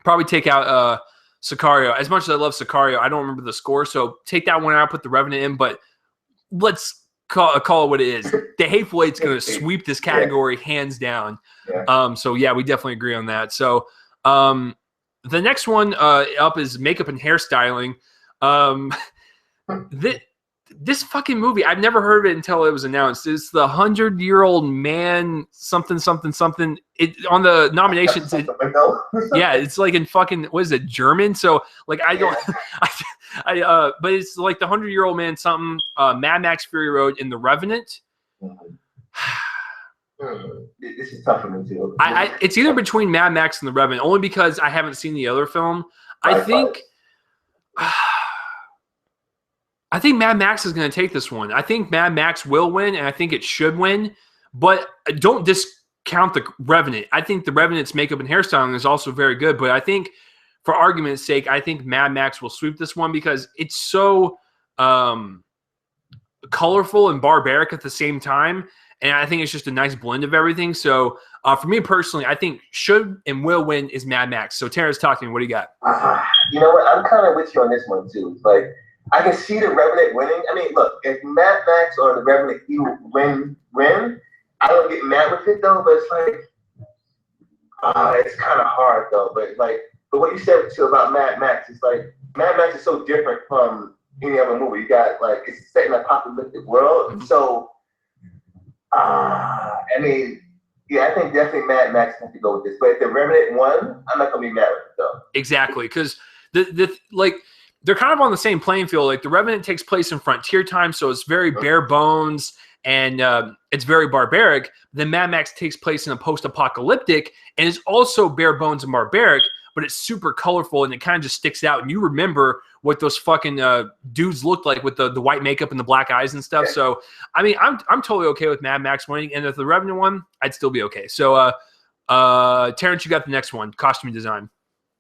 Probably take out Sicario. As much as I love Sicario, I don't remember the score. So take that one out, put The Revenant in. But let's call it what it is. The Hateful Eight's going to sweep this category hands down. Yeah. So yeah, we definitely agree on that. So the next one up is makeup and hairstyling. This fucking movie, I've never heard of it until it was announced. It's the 100-Year-Old Man something. It on the nominations. Yeah, it's like in fucking, what is it, German? So like I don't, but it's like the 100-Year-Old Man something. Mad Max Fury Road and The Revenant. This is tough for me too. It's either between Mad Max and The Revenant, only because I haven't seen the other film. I think Mad Max is going to take this one. I think Mad Max will win, and I think it should win. But don't discount The Revenant. I think The Revenant's makeup and hairstyling is also very good. But I think, for argument's sake, I think Mad Max will sweep this one because it's so colorful and barbaric at the same time. And I think it's just a nice blend of everything. So for me personally, I think should and will win is Mad Max. So Terence, talk to me. What do you got? You know what? I'm kind of with you on this one too. Like, I can see The Revenant winning. I mean, look, if Mad Max or The Revenant win, I don't get mad with it though. But it's like, it's kind of hard though. But what you said too about Mad Max is like, Mad Max is so different from any other movie. You got like, it's set in an apocalyptic world. So, I mean, yeah, I think definitely Mad Max has to go with this. But if The Revenant won, I'm not gonna be mad with it though. Exactly, because they're kind of on the same playing field. Like The Revenant takes place in frontier time, so it's very bare bones and it's very barbaric. Then Mad Max takes place in a post-apocalyptic and is also bare bones and barbaric, but it's super colorful and it kind of just sticks out. And you remember what those fucking dudes looked like with the white makeup and the black eyes and stuff. So, I mean, I'm totally okay with Mad Max winning. And if The Revenant won, I'd still be okay. So, Terrence, you got the next one, costume design.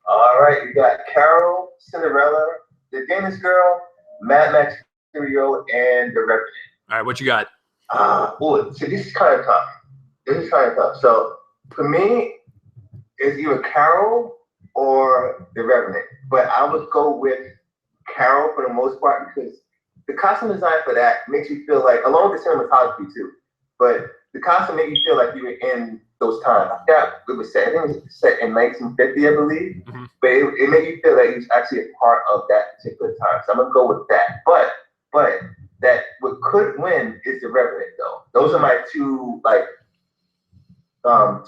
All right, you got Carol, Cinderella, The Danish Girl, Mad Max Fury Road, and The Revenant. All right, what you got? So this is kind of tough. So for me, it's either Carol or The Revenant. But I would go with Carol for the most part because the costume design for that makes you feel like, along with the cinematography too, but the costume made you feel like you were in those times. I forgot it was set. I think it was set in 1950, I believe. Mm-hmm. But it made you feel like he was actually a part of that particular time. So I'm gonna go with that. But that what could win is The Revenant, though. Those are my two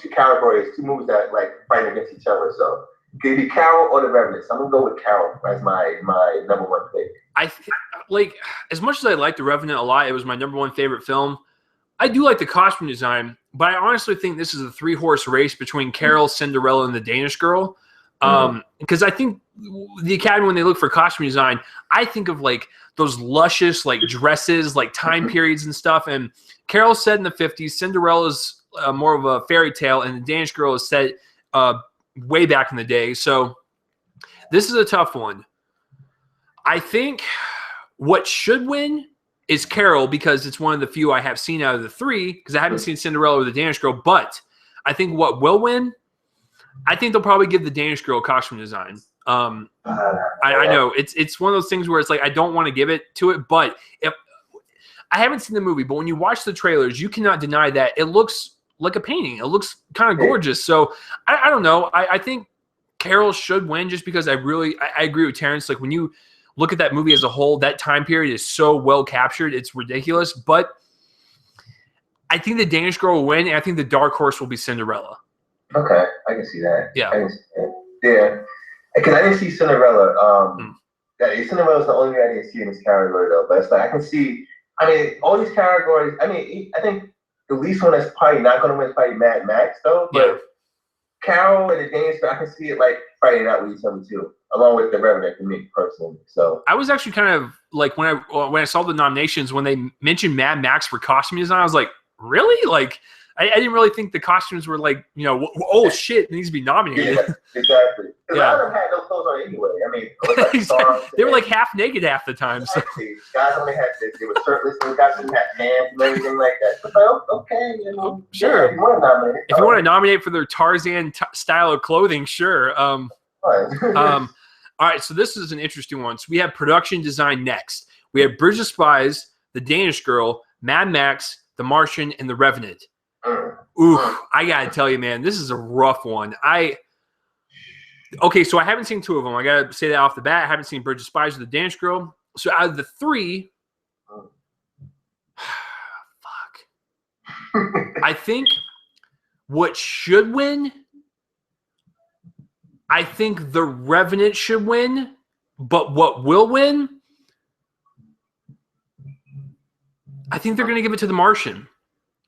two categories, two movies that like fighting against each other. So it could be Carol or The Revenant. So I'm gonna go with Carol as my number one pick. Like, as much as I like The Revenant a lot, it was my number one favorite film. I do like the costume design, but I honestly think this is a 3-horse race between Carol, Cinderella, and the Danish Girl. Because I think the Academy, when they look for costume design, I think of like those luscious like dresses, like time periods and stuff. And Carol's set in the 50s, Cinderella's more of a fairy tale, and the Danish Girl is set way back in the day. So this is a tough one. I think what should win is Carol, because it's one of the few I have seen out of the 3, because I haven't seen Cinderella or the Danish Girl. But I think what will win, I think they'll probably give the Danish Girl costume design. I know it's one of those things where it's like I don't want to give it to it, but if I haven't seen the movie, but when you watch the trailers, you cannot deny that it looks like a painting. It looks kind of gorgeous. So I don't know. I think Carol should win just because I agree with Terence. Like when you look at that movie as a whole, that time period is so well captured. It's ridiculous. But I think the Danish Girl will win, and I think the dark horse will be Cinderella. Okay, I can see that. Yeah. Yeah. Because I didn't see Cinderella. Cinderella's the only way I didn't see in this category, though. But it's like I can see. I mean, all these categories. I mean, I think the least one that's probably not going to win is probably Mad Max, though. But Carol and the Danish Girl, I can see it like fighting out with each other too, along with The Revenant for me personally. So I was actually kind of like when I saw the nominations, when they mentioned Mad Max for costume design, I was like, really? Like I didn't really think the costumes were like, oh shit, it needs to be nominated. Yeah, exactly. Because a lot of them had no clothes on anyway. I mean, it was like they were like half naked half the time. Exactly. So. Guys only had this. They were shirtless, and guys didn't have pants and everything like that. But like, okay, sure. Yeah, if you want to nominate, if you want to nominate for their Tarzan style of clothing, sure. All right, so this is an interesting one. So we have production design next. We have Bridge of Spies, The Danish Girl, Mad Max, The Martian, and The Revenant. I gotta tell you, man, this is a rough one. Okay, so I haven't seen 2 of them. I gotta say that off the bat. I haven't seen Bridge of Spies or The Danish Girl. So out of the 3, I think what should win, I think The Revenant should win, but what will win, I think they're gonna give it to The Martian.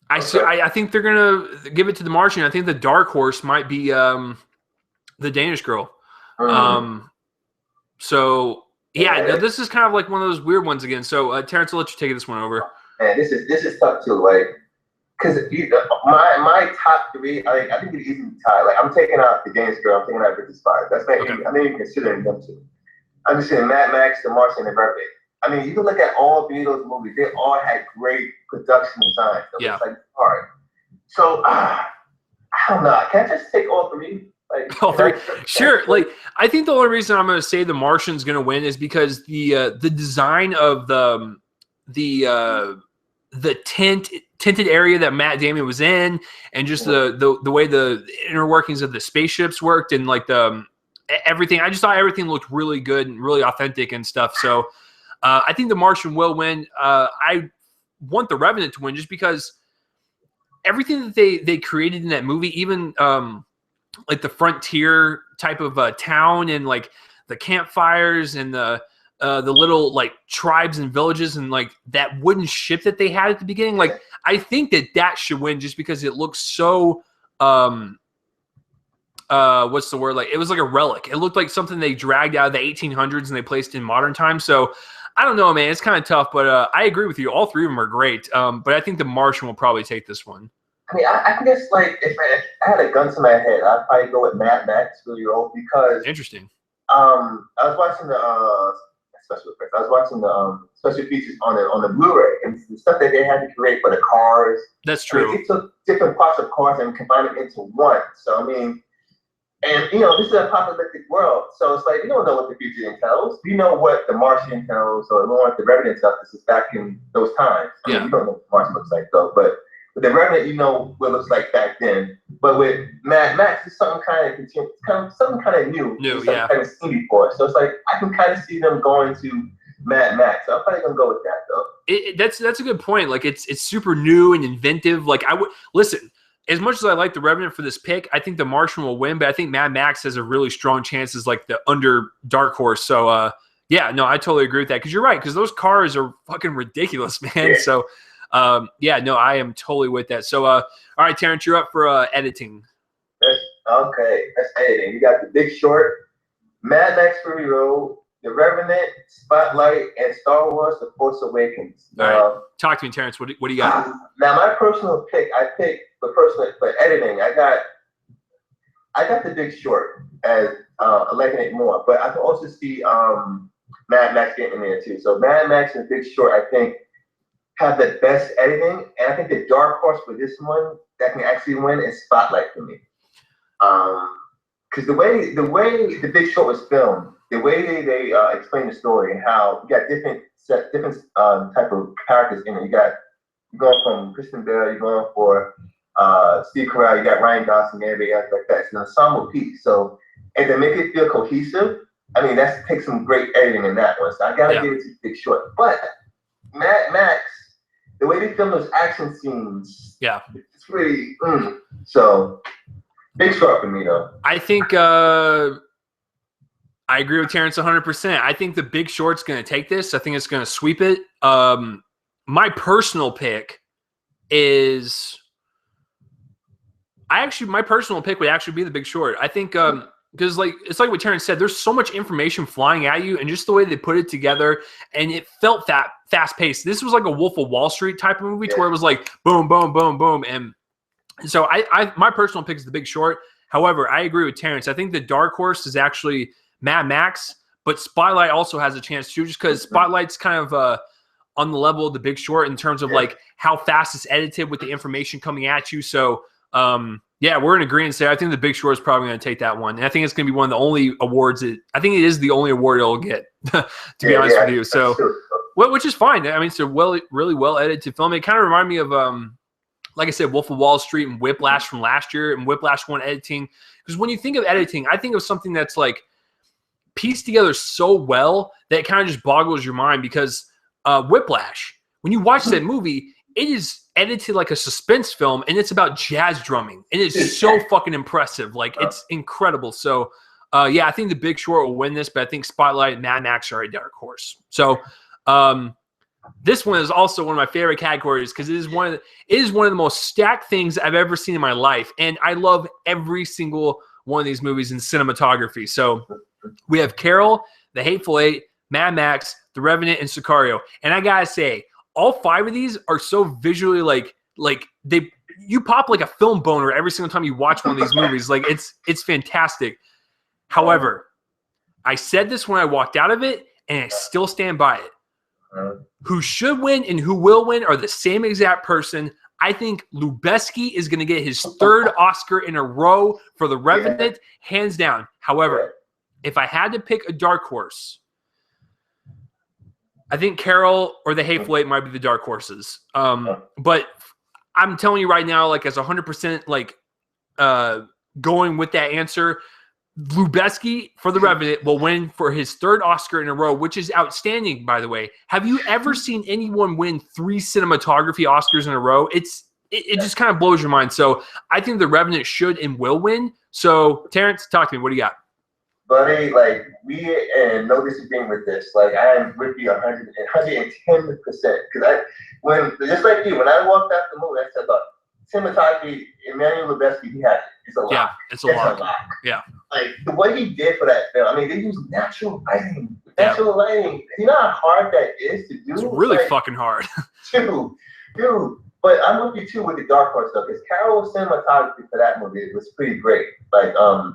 I think they're gonna give it to The Martian. I think the dark horse might be the Danish Girl. So yeah, this is kind of like one of those weird ones again. So Terence, I'll let you take this one over. Man, this is tough too. Like, because my top 3, I think it's easy to tie. Like, I'm taking out the Danish Girl. I'm taking out Bridge of Spies. That's not even, I'm not even considering them two. I'm just saying Mad Max, The Martian, and Revenant. I mean, you can look at all 3 of those movies. They all had great production design. So it's like hard. So I don't know. Can I just take all 3? Like, all 3? Sure. Like, I think the only reason I'm going to say The Martian's going to win is because the design of the tinted area that Matt Damon was in, and just the way the inner workings of the spaceships worked, and like the everything. I just thought everything looked really good and really authentic and stuff. So I think The Martian will win. I want The Revenant to win just because everything that they created in that movie, even like the frontier type of town, and like the campfires and the little like tribes and villages, and like that wooden ship that they had at the beginning. Like, I think that should win just because it looks so what's the word? Like, it was like a relic. It looked like something they dragged out of the 1800s and they placed in modern times. So I don't know, man. It's kind of tough, but I agree with you. All 3 of them are great. But I think The Martian will probably take this one. I mean, I can guess, like, if I had a gun to my head, I'd probably go with Mad Max really old, because interesting. I was watching the special effects. I was watching the special features on the Blu-ray, and the stuff that they had to create for the cars. That's true. I mean, they took different parts of cars and combined them into one. So I mean, and this is a apocalyptic world, so it's like you don't know what the future entails. You know what the Martian entails, or what the Revenant stuff. This is back in those times. I mean, you don't know what the Martian looks like though, but With the Revenant, you know what it looks like back then. But with Mad Max, it's something kind of new. New, something yeah. kind of seen before. So it's like I can kind of see them going to Mad Max. So I'm probably gonna go with that though. That's a good point. Like it's super new and inventive. Like I would listen. As much as I like the Revenant for this pick, I think the Martian will win, but I think Mad Max has a really strong chance as like the under dark horse. So yeah, no, I totally agree with that because you're right because those cars are fucking ridiculous, man. Yeah. So yeah, no, I am totally with that. So all right, Terrence, you're up for editing. That's editing. You got The Big Short, Mad Max Fury Road, The Revenant, Spotlight, and Star Wars: The Force Awakens. All right, talk to me, Terrence. What do you got? Now, my personal pick, I picked for editing. I got The Big Short as liking it more, but I can also see Mad Max getting in there too. So Mad Max and Big Short, I think, have the best editing, and I think the dark horse for this one that can actually win is Spotlight for me. Because the way The Big Short was filmed, the way they explain the story and how you got different type of characters in it. You're going from Kristen Bell, you're going for Steve Carell, you got Ryan Gosling, and everybody else like that. It's an ensemble piece. So, and to make it feel cohesive, I mean, that takes some great editing in that one. So I gotta give it to Big Short. But Mad Max, the way they film those action scenes, it's really so Big Short for me though. I think I agree with Terrence 100%. I think The Big Short's going to take this. I think it's going to sweep it. My personal pick is my personal pick would actually be The Big Short. I think because like it's like what Terrence said, there's so much information flying at you, and just the way they put it together, and it felt that fast paced. This was like a Wolf of Wall Street type of movie, to where it was like boom, boom, boom, boom, and so my personal pick is The Big Short. However, I agree with Terrence. I think the dark horse is actually Mad Max, but Spotlight also has a chance too, just because Spotlight's kind of on the level of The Big Short in terms of like how fast it's edited with the information coming at you. So yeah, we're in agreement. I think The Big Short is probably going to take that one, and I think it's going to be one of the only awards I think it is the only award it'll get. To be honest with you, so which is fine. I mean, it's a really well edited film. It kind of reminded me of like I said, Wolf of Wall Street and Whiplash from last year, and Whiplash won editing. Because when you think of editing, I think of something that's like pieced together so well that it kind of just boggles your mind. Because Whiplash, when you watch that movie, it is edited like a suspense film, and it's about jazz drumming, and it's so fucking impressive. Like, it's incredible. So, yeah, I think The Big Short will win this, but I think Spotlight and Mad Max are a dark horse. So, this one is also one of my favorite categories because it is one of the most stacked things I've ever seen in my life, and I love every single one of these movies in cinematography. So we have Carol, The Hateful Eight, Mad Max, The Revenant, and Sicario. And I gotta say, all five of these are so visually like you pop like a film boner every single time you watch one of these movies. Like it's fantastic. However, I said this when I walked out of it, and I still stand by it. Who should win and who will win are the same exact person. I think Lubeski is going to get his third Oscar in a row for The Revenant, hands down. However, if I had to pick a dark horse, I think Carol or The Hateful Eight might be the dark horses. But I'm telling you right now, like as 100%, like going with that answer, Lubeski for The Revenant will win for his third Oscar in a row, which is outstanding, by the way. Have you ever seen anyone win 3 cinematography Oscars in a row? It just kind of blows your mind. So I think The Revenant should and will win. So Terrence, talk to me. What do you got? Buddy, like we and no disagreeing with this. Like I am with you 110%. Because just like you, when I walked out the movie, I said, look, cinematography, Emmanuel Lubezki, he has it. It's a lot. Yeah, it's a lot. Yeah. Like the way he did for that film, I mean, they use natural lighting. You know how hard that is to do? It's really fucking hard. Dude. But I'm with you too with the dark horse stuff, because Carol's cinematography for that movie was pretty great. Like, I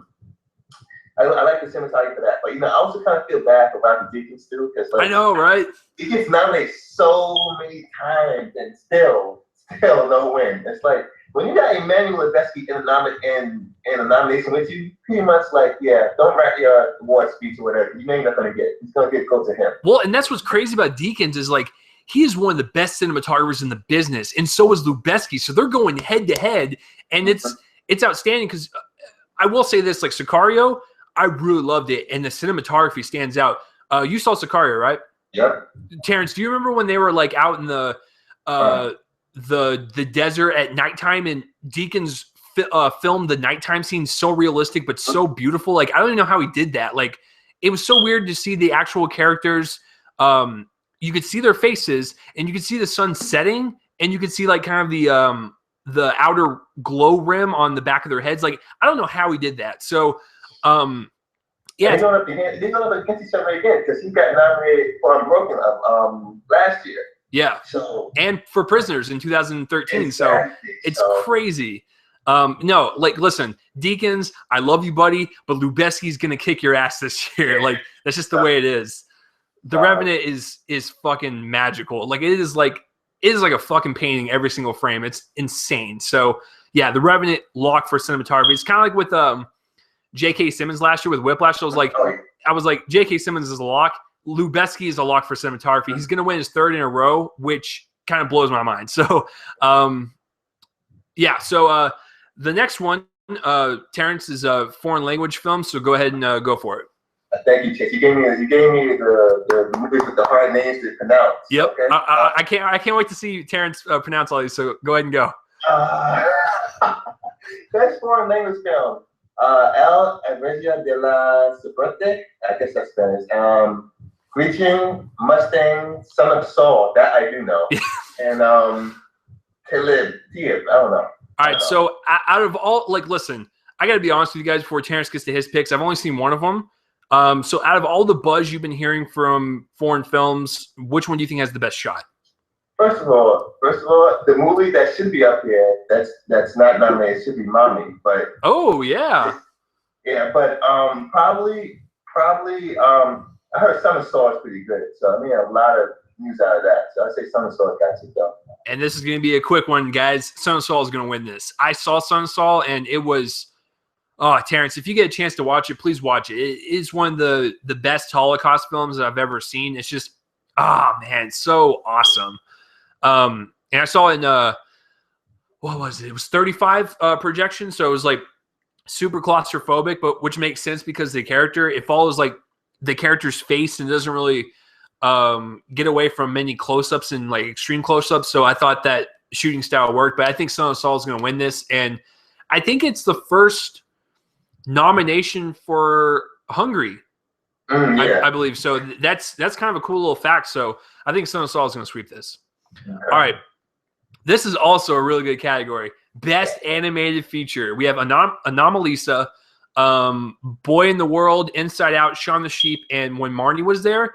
like the cinematography for that. But I also kind of feel bad for Robbie Deakins too, because I know, right? He gets nominated so many times and still no win. It's like when you got Emmanuel Lubezki in a nomination with you, pretty much like, don't write your award speech or whatever. You know you're not gonna get. It's gonna go to him. Well, and that's what's crazy about Deakins is like he is one of the best cinematographers in the business, and so is Lubeski. So they're going head to head, and it's outstanding because I will say this, like Sicario, I really loved it, and the cinematography stands out. You saw Sicario, right? Yep. Terrence, do you remember when they were like out in the desert at nighttime, and Deakins filmed the nighttime scenes so realistic but so beautiful? Like, I don't even know how he did that. Like, it was so weird to see the actual characters. You could see their faces, and you could see the sun setting, and you could see like kind of the outer glow rim on the back of their heads. Like, I don't know how he did that. So, yeah. They're going up against each other again because he got nominated for Unbroken last year. Yeah. So, and for Prisoners in 2013. Exactly. So it's crazy. No, like, listen, Deakins, I love you, buddy, but Lubeski's gonna kick your ass this year. Like, that's just the way it is. The Revenant is fucking magical. Like, it is like a fucking painting every single frame. It's insane. So yeah, The Revenant, lock for cinematography. It's kind of like with J.K. Simmons last year with Whiplash. I was like, J.K. Simmons is a lock. Lubeski is a lock for cinematography. He's going to win his third in a row, which kind of blows my mind. So, yeah. So the next one, Terrence, is a foreign language film. So go ahead and go for it. Thank you, Chase. You gave me the movies with the hard names to pronounce. Yep. Okay? I can't wait to see Terrence pronounce all these. So go ahead and go. Best foreign language film. El Avergia de la Suerte. I guess that's Spanish. Greeting, Mustang, Son of Saul. That I do know. And Talib. I don't know. All right. So out of all, like, listen, I got to be honest with you guys before Terrence gets to his picks. I've only seen one of them. So out of all the buzz you've been hearing from foreign films, which one do you think has the best shot? First of all, the movie that should be up here that's not nominated should be Mommy. But but probably I heard Son of Saul is pretty good. So I mean a lot of news out of that. So I'd say Son of Saul got to go. And this is going to be a quick one, guys. Son of Saul is going to win this. I saw Son of Saul, and it was, Terrence, if you get a chance to watch it, please watch it. It is one of the best Holocaust films that I've ever seen. It's just, man, so awesome. And I saw it in, what was it? It was 35 projection. So it was like super claustrophobic, but which makes sense because it follows like the character's face and doesn't really get away from many close-ups and like extreme close-ups. So I thought that shooting style worked, but I think Son of Saul is going to win this. And I think it's the first nomination for Hungary. I believe. So that's kind of a cool little fact. So I think Son of Saul is going to sweep this. All right. This is also a really good category. Best animated feature. We have Anomalisa, Boy in the World, Inside Out, Shaun the Sheep, and When Marnie Was There.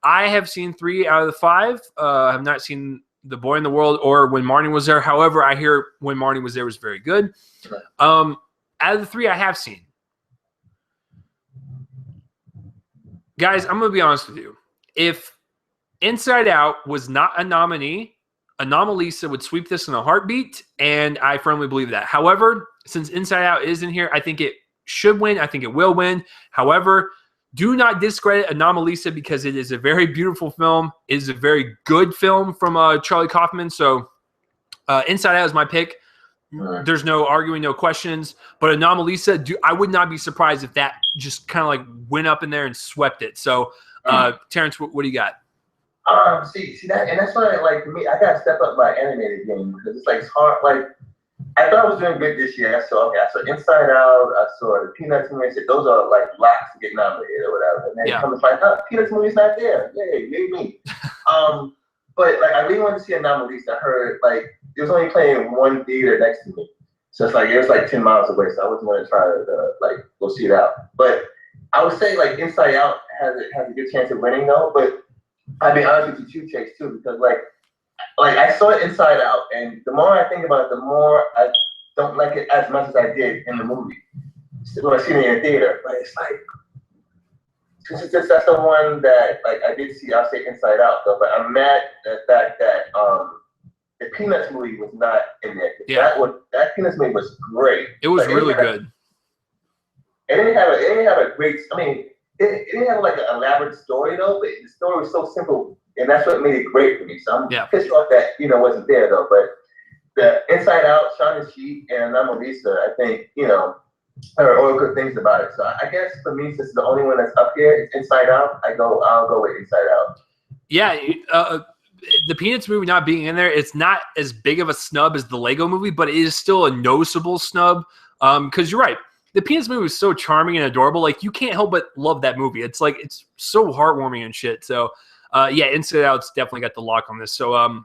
I have seen 3 out of the 5. I have not seen The Boy in the World or When Marnie Was There. However, I hear When Marnie Was There was very good. Out of the 3 I have seen. Guys, I'm going to be honest with you. If Inside Out was not a nominee, Anomalisa would sweep this in a heartbeat, and I firmly believe that. However, since Inside Out is in here, I think it should win. I think it will win. However, do not discredit Anomalisa because it is a very beautiful film. It is a very good film from Charlie Kaufman. So Inside Out is my pick. There's no arguing, no questions. But Anomalisa, I would not be surprised if that just kind of like went up in there and swept it. So, Terrence, what do you got? See that, and that's why, like, for me, I gotta step up my animated game because it's like it's hard. Like, I thought I was doing good this year. I saw Inside Out. I saw the Peanuts movie. I said those are like locks to get nominated or whatever. And then it comes like, Peanuts movie's not there. Yay me. But like, I really wanted to see Anomalisa. I heard like it was only playing in one theater next to me, so it's like it was like 10 miles away. So I wasn't going to try to like go see it out. But I would say like Inside Out has a good chance of winning though. But I'll be honest with you, too, Chase, too, because like I saw it Inside Out, and the more I think about it, the more I don't like it as much as I did in the movie when I seen it in the theater. But it's like, since that's the one that like I did see, I'll say Inside Out though. But I'm mad at the fact that the Peanuts movie was not in there. Yeah. That Peanuts movie was great. It was really good. It didn't have a great. I mean. It didn't have like an elaborate story though, but the story was so simple and that's what made it great for me. So I'm Yeah. pissed off that wasn't there though. But the Inside Out, Shang-Chi, and Mona Lisa, I think there are all good things about it. So I guess for me, since the only one that's up here is Inside Out, I'll go with Inside Out. Yeah, the Peanuts movie not being in there, it's not as big of a snub as the Lego movie, but it is still a noticeable snub. Because you're right, the Peanuts movie was so charming and adorable. Like you can't help but love that movie. It's like it's so heartwarming and shit. So yeah, Inside Out's definitely got the lock on this. So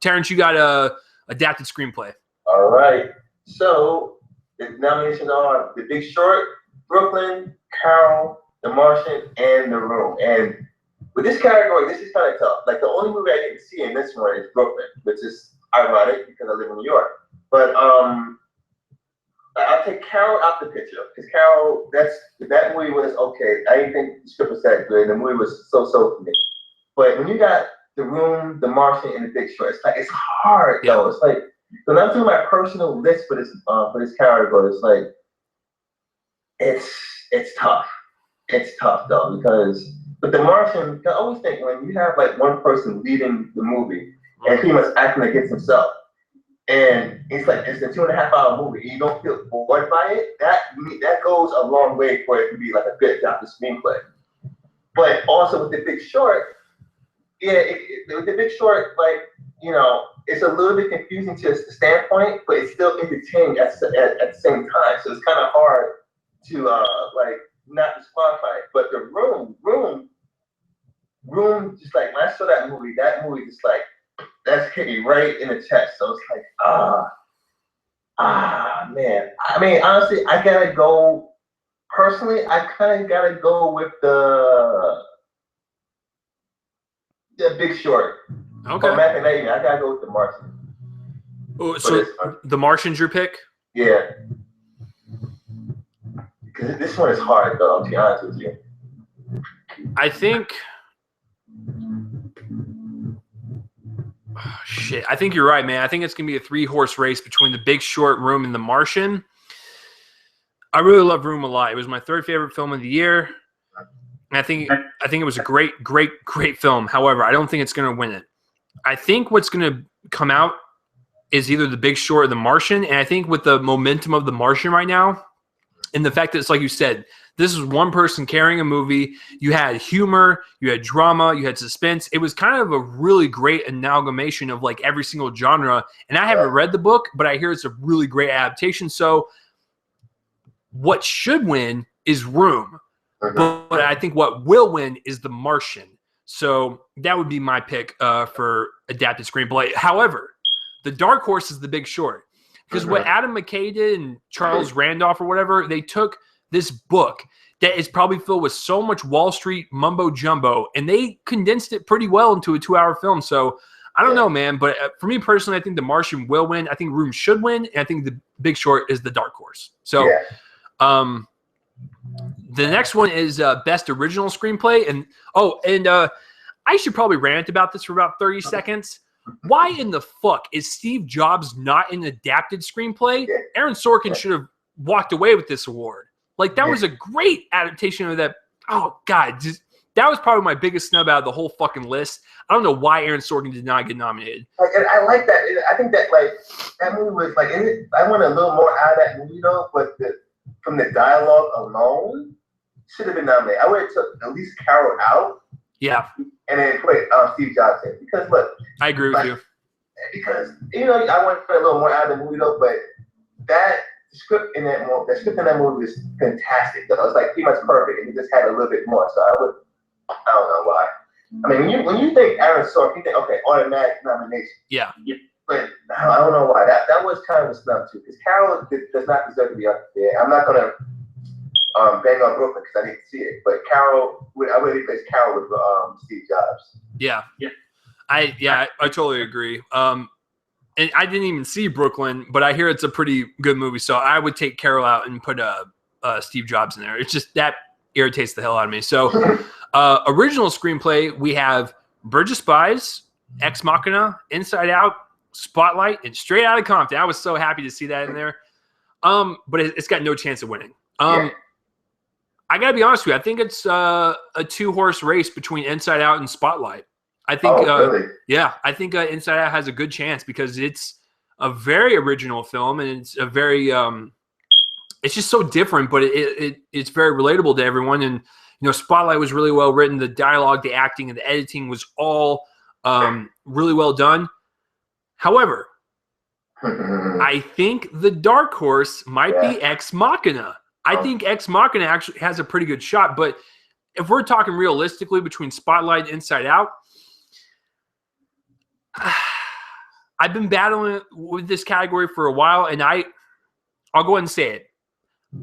Terrence, you got a adapted screenplay. All right. So the nominations are The Big Short, Brooklyn, Carol, The Martian, and The Room. And with this category, this is kind of tough. Like the only movie I didn't see in this one is Brooklyn, which is ironic because I live in New York. But I'll take Carol out the picture because Carol, that movie was okay. I didn't think the script was that good. The movie was so for me. But when you got The Room, The Martian, and The Big Short, it's hard though. It's like when I'm doing my personal list for this category, it's like it's tough. It's tough though because but The Martian, I always think when you have like one person leading the movie and pretty much acting against himself, and it's like it's a 2.5 hour movie, and you don't feel bored by it. That goes a long way for it to be like a good adapted screenplay. But also with The Big Short, with The Big Short, like it's a little bit confusing to the standpoint, but it's still entertaining at the same time. So it's kind of hard to like not disqualify it. But The Room, just like when I saw that movie just like that's hit me right in the chest. So it's like man. I mean, honestly, I gotta go. Personally, I kind of gotta go with the Big Short. Okay. But mathematically, I gotta go with The Martian. Oh, so The Martian's your pick? Yeah. Because this one is hard, though. To be honest with you. I think. Oh, shit. I think you're right, man. I think it's gonna be a 3-horse race between The Big Short, Room, and The Martian. I really love Room a lot. It was my 3rd favorite film of the year. And I think it was a great film. However, I don't think it's going to win it. I think what's going to come out is either The Big Short or The Martian. And I think with the momentum of The Martian right now, and the fact that it's like you said, this is one person carrying a movie. You had humor, you had drama, you had suspense. It was kind of a really great amalgamation of like every single genre. And I haven't read the book, but I hear it's a really great adaptation. So what should win is Room. But I think what will win is The Martian. So that would be my pick for adapted screenplay. However, the dark horse is The Big Short. Because what Adam McKay did and Charles Randolph or whatever, they took this book that is probably filled with so much Wall Street mumbo jumbo, and they condensed it pretty well into a 2-hour film. So I don't know, man. But for me personally, I think The Martian will win. I think Room should win. And I think The Big Short is the dark horse. So the next one is Best Original Screenplay. And I should probably rant about this for about 30 seconds. Why in the fuck is Steve Jobs not an adapted screenplay? Aaron Sorkin should have walked away with this award. Like, that was a great adaptation of that. Oh, God. That was probably my biggest snub out of the whole fucking list. I don't know why Aaron Sorkin did not get nominated. Like, and I like that. I think that, like, that movie was, like, I want a little more out of that movie, though, but from the dialogue alone, should have been nominated. I would have took at least Carol out. Yeah. And then put Steve Jobs in. Because, look. I agree with you. Because, I want to put a little more out of the movie, though, but the script in that movie was fantastic, though. It was, like, pretty much perfect, and it just had a little bit more. So I don't know why. I mean, when you think Aaron Sorkin, you think, okay, automatic nomination. Yeah. But I don't know why. That was kind of a snub, too, because Carol does not deserve to be up there. I'm not going to bang on Brooklyn because I didn't see it. But Carol, I would replace Carol with Steve Jobs. Yeah. I totally agree. And I didn't even see Brooklyn, but I hear it's a pretty good movie. So I would take Carol out and put Steve Jobs in there. It's just that irritates the hell out of me. So original screenplay, we have Bridge of Spies, Ex Machina, Inside Out, Spotlight, and Straight Outta Compton. I was so happy to see that in there. But it's got no chance of winning. I got to be honest with you. I think it's a 2-horse race between Inside Out and Spotlight. I think, really? yeah, I think Inside Out has a good chance because it's a very original film and it's a very, it's just so different, but it's very relatable to everyone. And Spotlight was really well written. The dialogue, the acting, and the editing was all really well done. However, I think the dark horse might be Ex Machina. I think Ex Machina actually has a pretty good shot, but if we're talking realistically between Spotlight and Inside Out, I've been battling with this category for a while, and I'll go ahead and say it.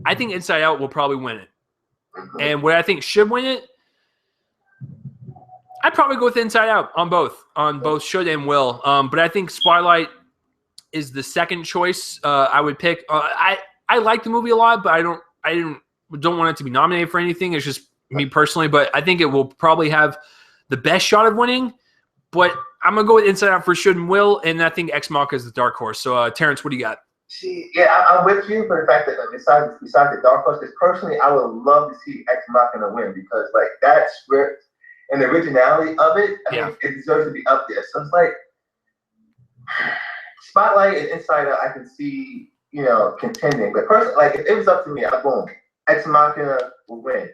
I think Inside Out will probably win it. And what I think should win it, I'd probably go with Inside Out on both should and will. But I think Spotlight is the second choice I would pick. I like the movie a lot, but I don't want it to be nominated for anything. It's just me personally, but I think it will probably have the best shot of winning. But I'm gonna go with Inside Out for should and will, and I think Ex Machina is the dark horse. So Terrence, what do you got? See, yeah, I'm with you for the fact that besides the dark horse, because personally, I would love to see Ex Machina win because like that script and the originality of it, I mean, it deserves to be up there. So it's like Spotlight and Inside Out, I can see contending. But personally, like if it was up to me, I'm going Ex Machina will win.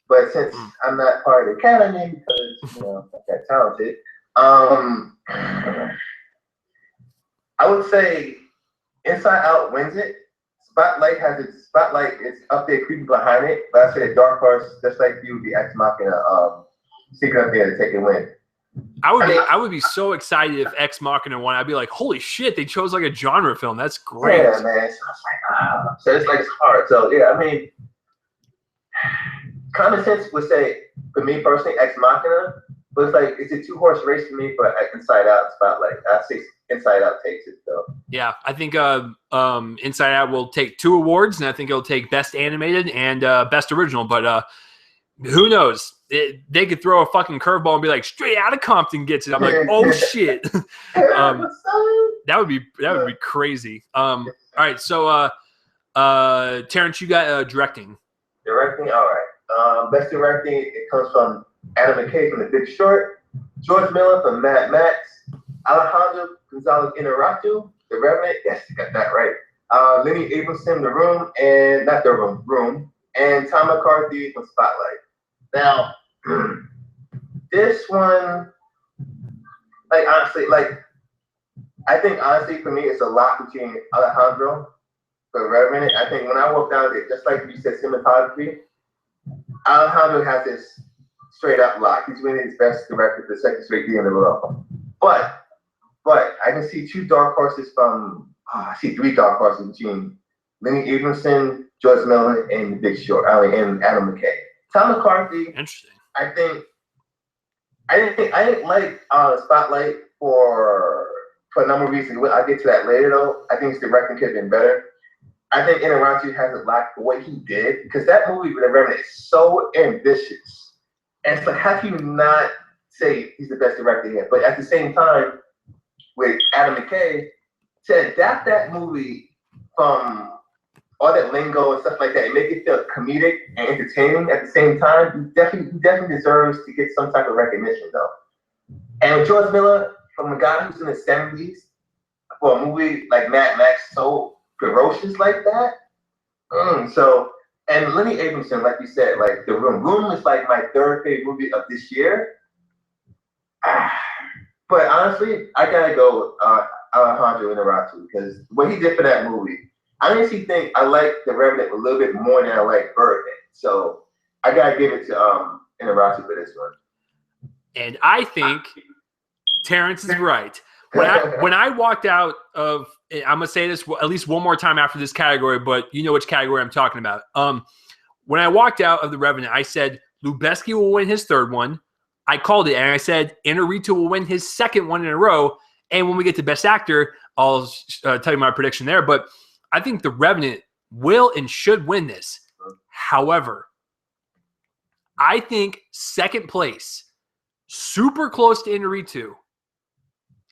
But since I'm not part of the academy because I'm that talented, I would say Inside Out wins it. Spotlight is up there creeping behind it, but I say the dark horse, just like you, the Ex Machina, sticking up there to take a win. I would be so excited if Ex Machina won. I'd be like, holy shit, they chose like a genre film. That's great. Yeah, man. So it's like it's hard. So yeah, I mean, common sense would say for me personally, Ex Machina, but it's like it's a 2-horse race for me for Inside Out and Spotlight. I say Inside Out takes it though. Yeah, I think Inside Out will take 2 awards, and I think it'll take Best Animated and Best Original. But who knows? They could throw a fucking curveball and be like, Straight Outta Compton gets it. I'm like, oh shit. That would be crazy. All right, so Terrence, you got directing. Directing, all right. Best directing, it comes from Adam McKay from The Big Short, George Miller from Mad Max, Alejandro Gonzalez Inarritu, The Revenant, yes, you got that right. Lenny Abramson, The Room, and not The Room, and Tom McCarthy from Spotlight. Now, this one, like honestly, I think honestly for me, it's a lot between Alejandro, The Revenant. I think when I walked out there, just like you said, cinematography, Alejandro has this straight up lock. He's winning his best director for the second straight year in a row. But I can see 2 dark horses I see 3 dark horses between Lenny Abramson, George Miller, and The Big Short, and Adam McKay. Tom McCarthy. Interesting. I didn't like Spotlight for a number of reasons. I'll get to that later though. I think his directing could have been better. I think Inarritu has a lack of what he did because that movie with The Revenant is so ambitious. And it's like, how can you not say he's the best director here? But at the same time, with Adam McKay, to adapt that movie from all that lingo and stuff like that, and make it feel comedic and entertaining at the same time, he definitely deserves to get some type of recognition though. And with George Miller, from a guy who's in the 70s, for a movie like Mad Max, so ferocious like that. And Lenny Abramson, like you said, like The Room. Room is like my 3rd favorite movie of this year. But honestly, I gotta go Alejandro Inarritu because what he did for that movie, I honestly think I like The Revenant a little bit more than I like Birdman. So I gotta give it to Inarritu for this one. And I think Terrence is right. When I walked out of, I'm gonna say this at least one more time after this category, but you know which category I'm talking about. When I walked out of The Revenant, I said Lubeski will win his 3rd one. I called it, and I said Inarritu will win his 2nd one in a row. And when we get to Best Actor, I'll tell you my prediction there. But I think The Revenant will and should win this. However, I think 2nd place, super close to Inarritu,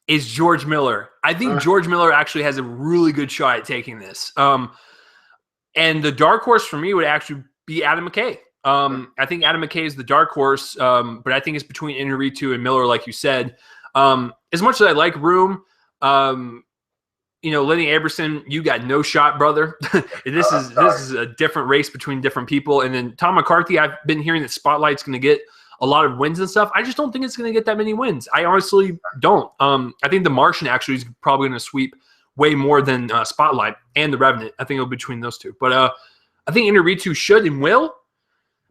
is George Miller. I think George Miller actually has a really good shot at taking this. And the dark horse for me would actually be Adam McKay. I think Adam McKay is the dark horse, but I think it's between Inarritu and Miller, like you said. As much as I like Room, Lenny Aberson, you got no shot, brother. This is a different race between different people. And then Tom McCarthy, I've been hearing that Spotlight's going to get a lot of wins and stuff. I just don't think it's going to get that many wins. I honestly don't. I think The Martian actually is probably going to sweep way more than Spotlight and The Revenant. I think it'll be between those two. But I think Inarritu should and will.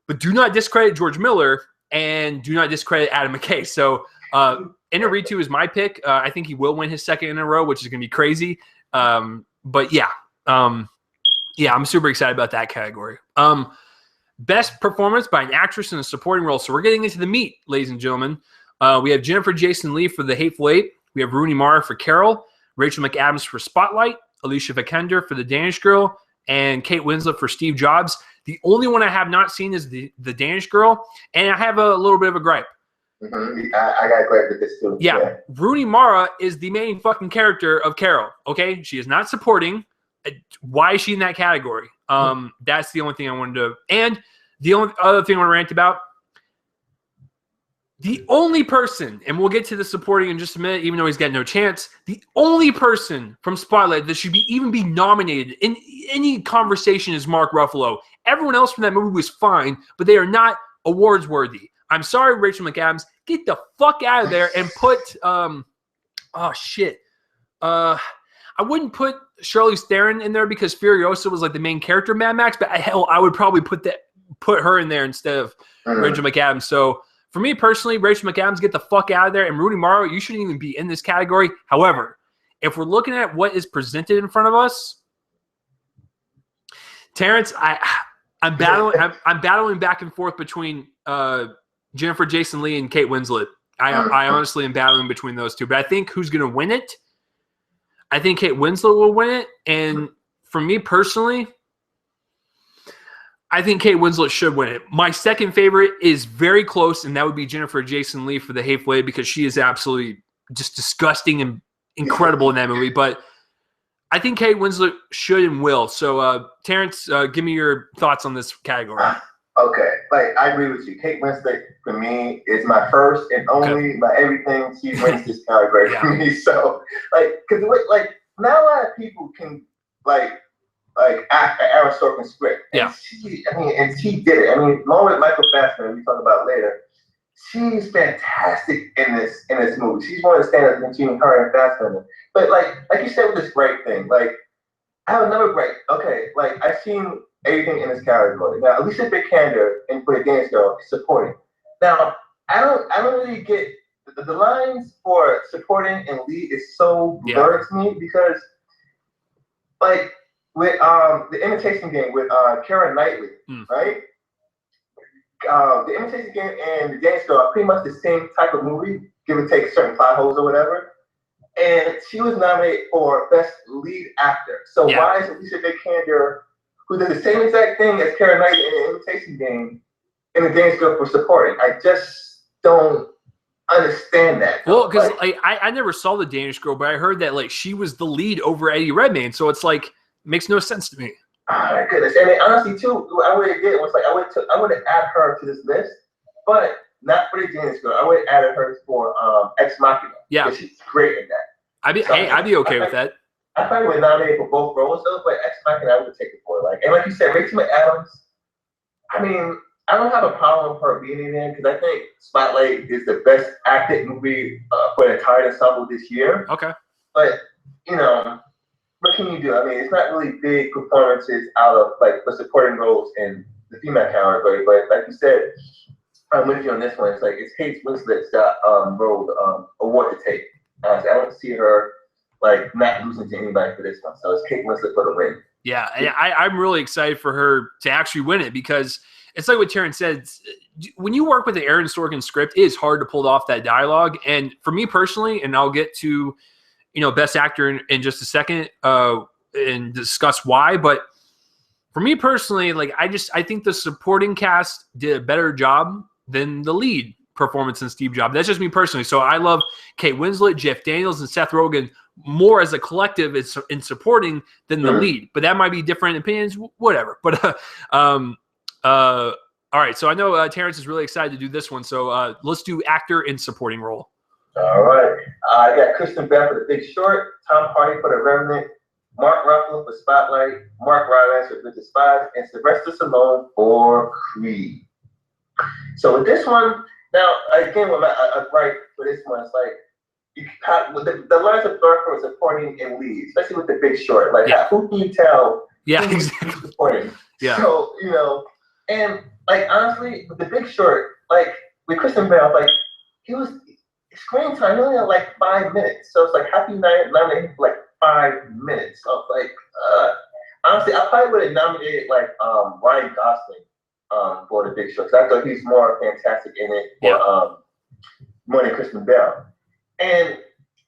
But do not discredit George Miller and do not discredit Adam McKay. So Inarritu is my pick. I think he will win his second in a row, which is going to be crazy. But yeah, I'm super excited about that category. Best performance by an actress in a supporting role. So we're getting into the meat, ladies and gentlemen. We have Jennifer Jason Leigh for The Hateful Eight. We have Rooney Mara for Carol, Rachel McAdams for Spotlight, Alicia Vikander for The Danish Girl, and Kate Winslet for Steve Jobs. The only one I have not seen is the Danish Girl, and I have a little bit of a gripe. Mm-hmm. I got a gripe with this too. Yeah, Rooney Mara is the main fucking character of Carol. Okay, she is not supporting. Why is she in that category? That's the only thing I wanted to. And the only other thing I want to rant about. The only person, and we'll get to the supporting in just a minute, even though he's got no chance. The only person from Spotlight that should even be nominated in any conversation is Mark Ruffalo. Everyone else from that movie was fine, but they are not awards worthy. I'm sorry, Rachel McAdams. Get the fuck out of there and put I wouldn't put Charlize Theron in there because Furiosa was like the main character in Mad Max, but I would probably put her in there instead of Rachel McAdams. So for me personally, Rachel McAdams, get the fuck out of there. And Rooney Mara, you shouldn't even be in this category. However, if we're looking at what is presented in front of us, Terrence, I'm battling back and forth between Jennifer Jason Leigh and Kate Winslet. I honestly am battling between those two. But I think who's going to win it? I think Kate Winslet will win it. And for me personally, I think Kate Winslet should win it. My second favorite is very close, and that would be Jennifer Jason Leigh for The Hateful Eight because she is absolutely just disgusting and incredible in that movie. But I think Kate Winslet should and will. So, Terrence, give me your thoughts on this category. Okay, I agree with you. Kate Winslet for me is my first and only, my everything. She wins this category for me. So, because not a lot of people can act an Aaron Sorkin script. And she did it. I mean, along with Michael Fassbender, we talk about later. She's fantastic in this movie. She's one of the standouts between her and Fassbender. But like you said with this great thing, I have another great. Okay, I've seen everything in this category. Now, Alicia Vikander and for The Danish Girl is supporting. Now, I don't really get the lines for supporting and lead is so blurred to me because with The Imitation Game with Keira Knightley, right? The Imitation Game and The Danish Girl are pretty much the same type of movie, give or take certain plot holes or whatever. And she was nominated for Best Lead Actor. So why is Alicia Vikander, who did the same exact thing as Keira Knightley in The Imitation Game, in The Danish Girl for supporting? I just don't understand that. Well, because I never saw The Danish Girl, but I heard that she was the lead over Eddie Redmayne. So it's makes no sense to me. Oh my goodness. And then honestly too, what I would have did was I would have added her to this list, but not for The Danish Girl. I would have added her for Ex Machina. Yeah. Because she's great in that. I'd be okay with that. I probably would nominate for both roles though, but Ex Machina I would take it for. And like you said, Rachel McAdams, I mean, I don't have a problem with her being in there because I think Spotlight is the best acted movie for the entire ensemble this year. Okay. But, what can you do? I mean, it's not really big performances out of the supporting roles in the female category, but like you said, I'm with you on this one. It's Kate Winslet's got award to take. Honestly, I don't see her not losing to anybody for this one. So it's Kate Winslet for the win. Yeah, and I'm really excited for her to actually win it because it's like what Terrence said. When you work with the Aaron Sorkin script, it is hard to pull off that dialogue. And for me personally, and I'll get to Best Actor in just a second and discuss why. But for me personally, I think the supporting cast did a better job than the lead performance in Steve Jobs. That's just me personally. So I love Kate Winslet, Jeff Daniels, and Seth Rogen more as a collective in supporting than the lead. But that might be different opinions, whatever. But All right, so I know Terrence is really excited to do this one, so let's do actor in supporting role. All right. I got Kristen Bell for The Big Short, Tom Hardy for The Revenant, Mark Ruffalo for Spotlight, Mark Rylance for Good to Spies, and Sylvester Stallone for Creed. So with this one, now again, when I write for this one, it's like you with the lines of thought for supporting and lead, especially with The Big Short. Like, who can you tell? Yeah, who's exactly. Supporting. Yeah. So and like honestly, with The Big Short, like with Kristen Bell, like he was screen time only had like 5 minutes. So it's like happy nominated for like 5 minutes. So it's like honestly, I probably would have nominated like Ryan Gosling for The Big Short, because I thought he's more fantastic in it for more than Kristen Bell. And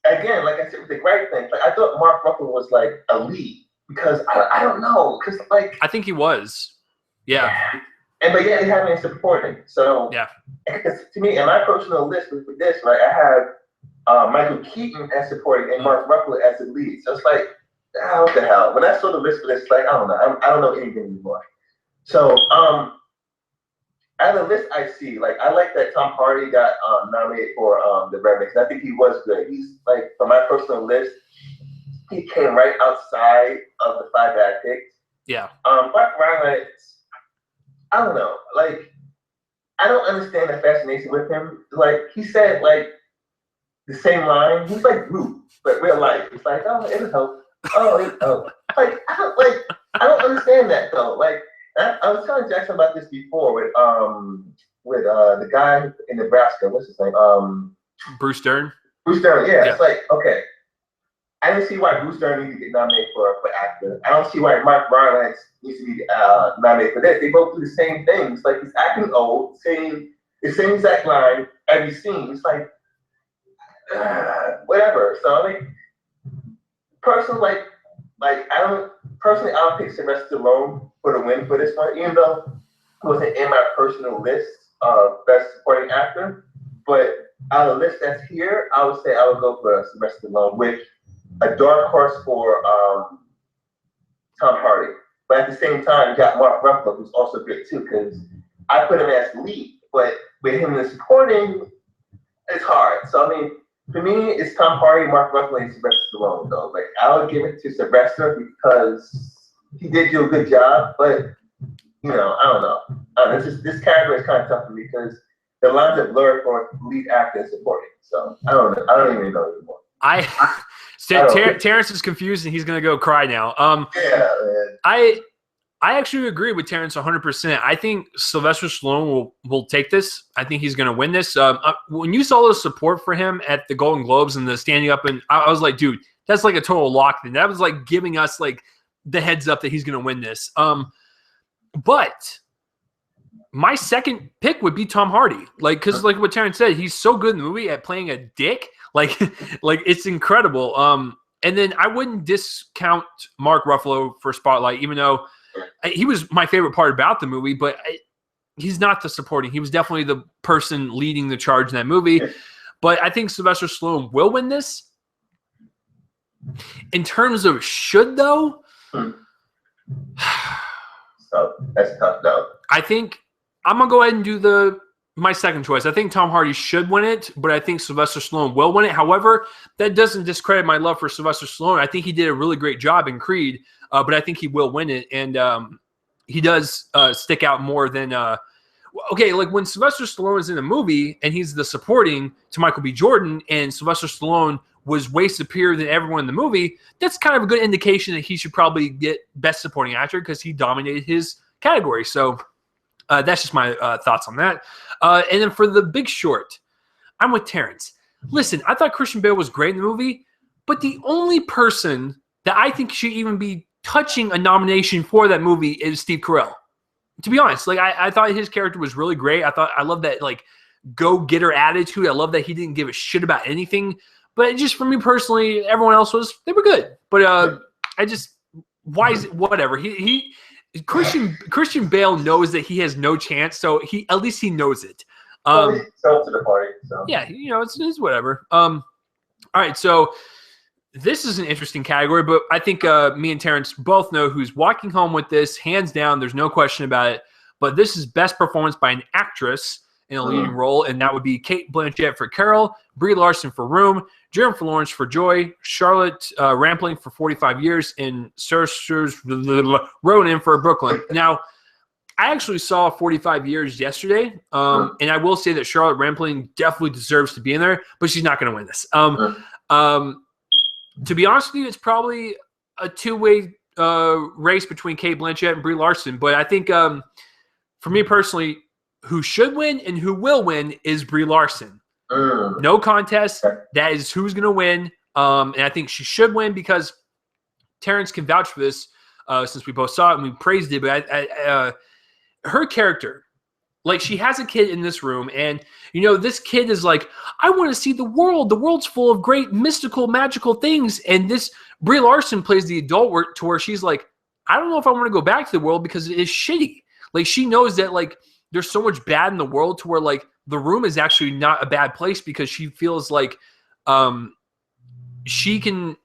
again, like I said, with the great thing, like I thought Mark Ruffalo was like a lead, because I don't know, because like I think he was. Yeah. But he had me supporting. So to me, in my personal list with this, right, I have Michael Keaton as supporting and Mark Ruffalo as the lead. So it's like, what the hell? When I saw the list for this, like I don't know, I don't know anything anymore. So out of the list I see, like I like that Tom Hardy got nominated for The Revenant, because I think he was good. He's like, for my personal list, he came right outside of the 5 that I picked. Yeah. Mark Rylance, I don't know. Like, I don't understand the fascination with him. Like, he said, like, the same line. He's like Groot, but real life. It's like, oh, it'll help. Oh, it'll help. Like, I don't understand that, though. Like, I was telling Jackson about this before with the guy in Nebraska. What's his name? Bruce Dern. Bruce Dern, yeah. It's like, okay. I didn't see why Bruce Dern needs to get nominated for actor. I don't see why Mark Rylance needs to be nominated for this. They both do the same things. Like, he's acting old, saying the same exact line every scene. It's like, whatever. So I mean, personally, I don't pick Sylvester Stallone for the win for this one, even though it wasn't in my personal list of best supporting actor. But out of the list that's here, I would say I would go for Sylvester Stallone with a dark horse for Tom Hardy. But at the same time, you got Mark Ruffalo, who's also good too, because I put him as lead, but with him in supporting, it's hard. So I mean, for me, it's Tom Hardy, Mark Ruffalo, and Sylvester Stallone, though. Like, I would give it to Sylvester because he did do a good job, but I don't know. This category is kind of tough for me because the lines are blurred for lead actor and supporting. So I don't know. I don't even know anymore. Terence is confused and he's gonna go cry now. Yeah, man. I actually agree with Terence 100%. I think Sylvester Stallone will take this. I think he's going to win this. When you saw the support for him at the Golden Globes and the standing up, and I was like, dude, that's like a total lock thing. That was like giving us like the heads up that he's going to win this. But my second pick would be Tom Hardy. Like, because like what Terence said, he's so good in the movie at playing a dick. Like it's incredible. And then I wouldn't discount Mark Ruffalo for Spotlight, even though he was my favorite part about the movie, but he's not the supporting. He was definitely the person leading the charge in that movie. But I think Sylvester Stallone will win this. In terms of should, though, so that's tough, though. I think I'm going to go ahead and do my second choice. I think Tom Hardy should win it, but I think Sylvester Stallone will win it. However, that doesn't discredit my love for Sylvester Stallone. I think he did a really great job in Creed. But I think he will win it, and he does stick out more than like when Sylvester Stallone is in a movie and he's the supporting to Michael B. Jordan, and Sylvester Stallone was way superior than everyone in the movie. That's kind of a good indication that he should probably get Best Supporting Actor because he dominated his category. So that's just my thoughts on that. And then for The Big Short, I'm with Terrence. Listen, I thought Christian Bale was great in the movie, but the only person that I think should even be touching a nomination for that movie is Steve Carell. To be honest, like I thought his character was really great. I love that like go-getter attitude. I love that he didn't give a shit about anything. But just for me personally, everyone else they were good. But whatever. Christian Bale knows that he has no chance, so at least he knows it. So to the party. So. Yeah, it's whatever. All right, so this is an interesting category, but I think me and Terrence both know who's walking home with this, hands down. There's no question about it. but this is best performance by an actress in a leading role, and that would be Cate Blanchett for Carol, Brie Larson for Room, Jennifer Lawrence for Joy, Charlotte Rampling for 45 Years, and Saoirse Ronan for Brooklyn. Now, I actually saw 45 Years yesterday, and I will say that Charlotte Rampling definitely deserves to be in there, but she's not going to win this. To be honest with you, it's probably a two-way race between Cate Blanchett and Brie Larson, but I think for me personally, who should win and who will win is Brie Larson. No contest. That is who's going to win. And I think she should win because Terence can vouch for this since we both saw it and we praised it. But her character, like she has a kid in this room and, this kid is like, I want to see the world. The world's full of great mystical, magical things. And this Brie Larson plays the adult work to where she's like, I don't know if I want to go back to the world because it is shitty. Like she knows that like, there's so much bad in the world to where like the room is actually not a bad place because she feels like she can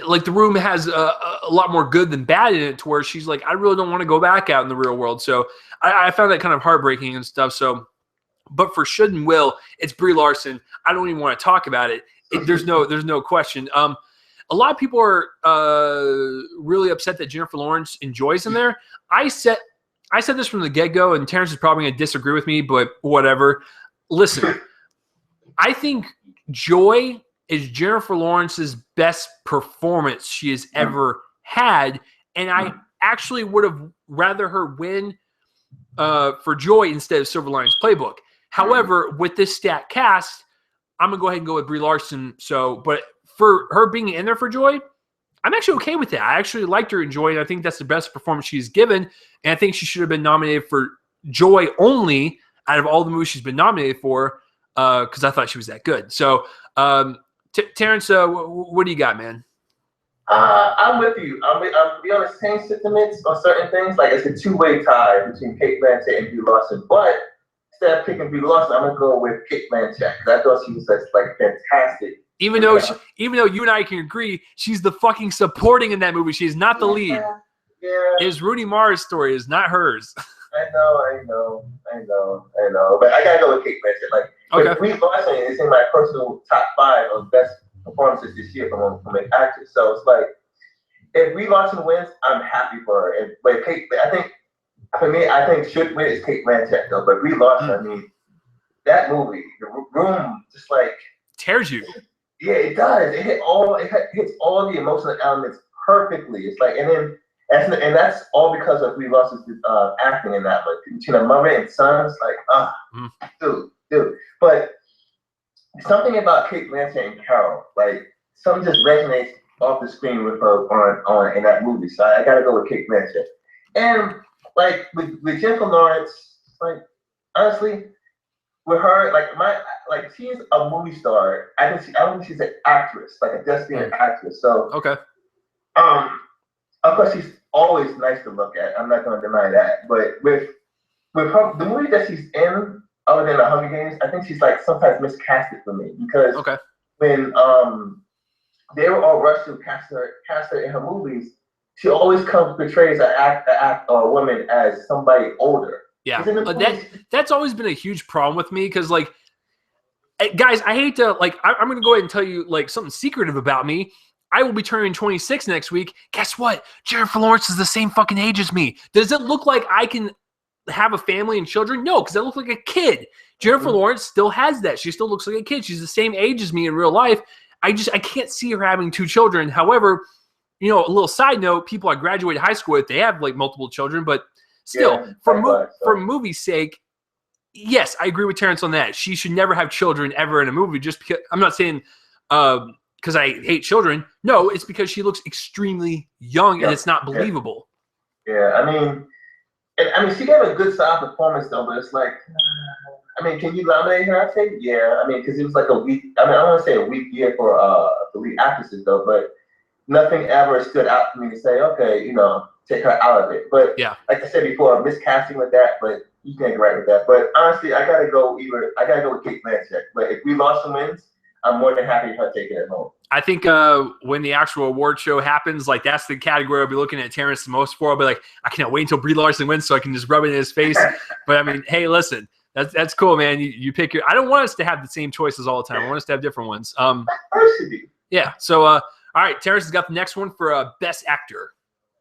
like the room has a lot more good than bad in it to where she's like, I really don't want to go back out in the real world. So I found that kind of heartbreaking and stuff. So, but for should and will, it's Brie Larson. I don't even want to talk about it. There's no question. A lot of people are really upset that Jennifer Lawrence enjoys in there. I said this from the get-go, and Terence is probably going to disagree with me, but whatever. Listen, I think Joy is Jennifer Lawrence's best performance she has ever had, and I actually would have rather her win for Joy instead of Silver Linings Playbook. However, with this stat cast, I'm going to go ahead and go with Brie Larson. But for her being in there for Joy, I'm actually okay with that. I actually liked her in Joy, and I think that's the best performance she's given. And I think she should have been nominated for Joy only out of all the movies she's been nominated for because I thought she was that good. So, Terence, what do you got, man? I'm with you. I'm be on the same sentiments on certain things. Like it's a two-way tie between Cate Blanchett and Brie Larson. But instead of picking Brie Larson, I'm gonna go with Cate Blanchett because I thought she was just like fantastic. Even though you and I can agree, she's the fucking supporting in that movie. She is not the lead. Yeah. It's Rooney Mara's story. It's not hers. I know. But I gotta go with Cate Blanchett. Like, Brie Larson is in my personal top 5 of best performances this year from an actress. So it's like, if Brie Larson wins, I'm happy for her. But I think for me, I think should win is Cate Blanchett though. But Brie Larson, I mean, that movie, The Room, just like tears you. Yeah, it does. It hits all the emotional elements perfectly. It's like, and that's all because of Brie Larson's acting in that. Like between a mother and son, it's like, dude. But something about Cate Blanchett and Carol, like something just resonates off the screen with her on in that movie. So I gotta go with Cate Blanchett. And like with Jennifer Lawrence, like honestly, with her, like she's a movie star. I don't think she's an actress, like a destined actress. So of course she's always nice to look at. I'm not going to deny that. But with her, the movie that she's in, other than The Hunger Games, I think she's like sometimes miscasted for me because when they were all rushed to cast her in her movies, she always portrays a woman as somebody older. Yeah, that's always been a huge problem with me because, like, guys, I hate to, like, I'm going to go ahead and tell you, like, something secretive about me. I will be turning 26 next week. Guess what? Jennifer Lawrence is the same fucking age as me. Does it look like I can have a family and children? No, because I look like a kid. Jennifer Lawrence still has that. She still looks like a kid. She's the same age as me in real life. I can't see her having 2 children. However, a little side note, people I graduated high school with, they have, like, multiple children, but still, for movie's sake, yes, I agree with Terence on that. She should never have children ever in a movie. Just because I'm not saying because I hate children. No, it's because she looks extremely young and it's not believable. Yeah, I mean, she gave a good side performance though, but it's like, can you nominate her? I'd say yeah. Because it was like a weak. I don't want to say a weak year for the lead actresses though, but nothing ever stood out for me to say, okay, take her out of it. But like I said before, miscasting with that, but you can't get right with that. But honestly, I gotta go with Cate Blanchett. But if Brie Larson wins, I'm more than happy for her taking it home. I think when the actual award show happens, like that's the category I'll be looking at Terrence the most for. I'll be like, I can't wait until Brie Larson wins so I can just rub it in his face. But I mean, hey, listen, that's cool, man. You pick your. I don't want us to have the same choices all the time. I want us to have different ones. Yeah. So all right, Terrence has got the next one for Best Actor.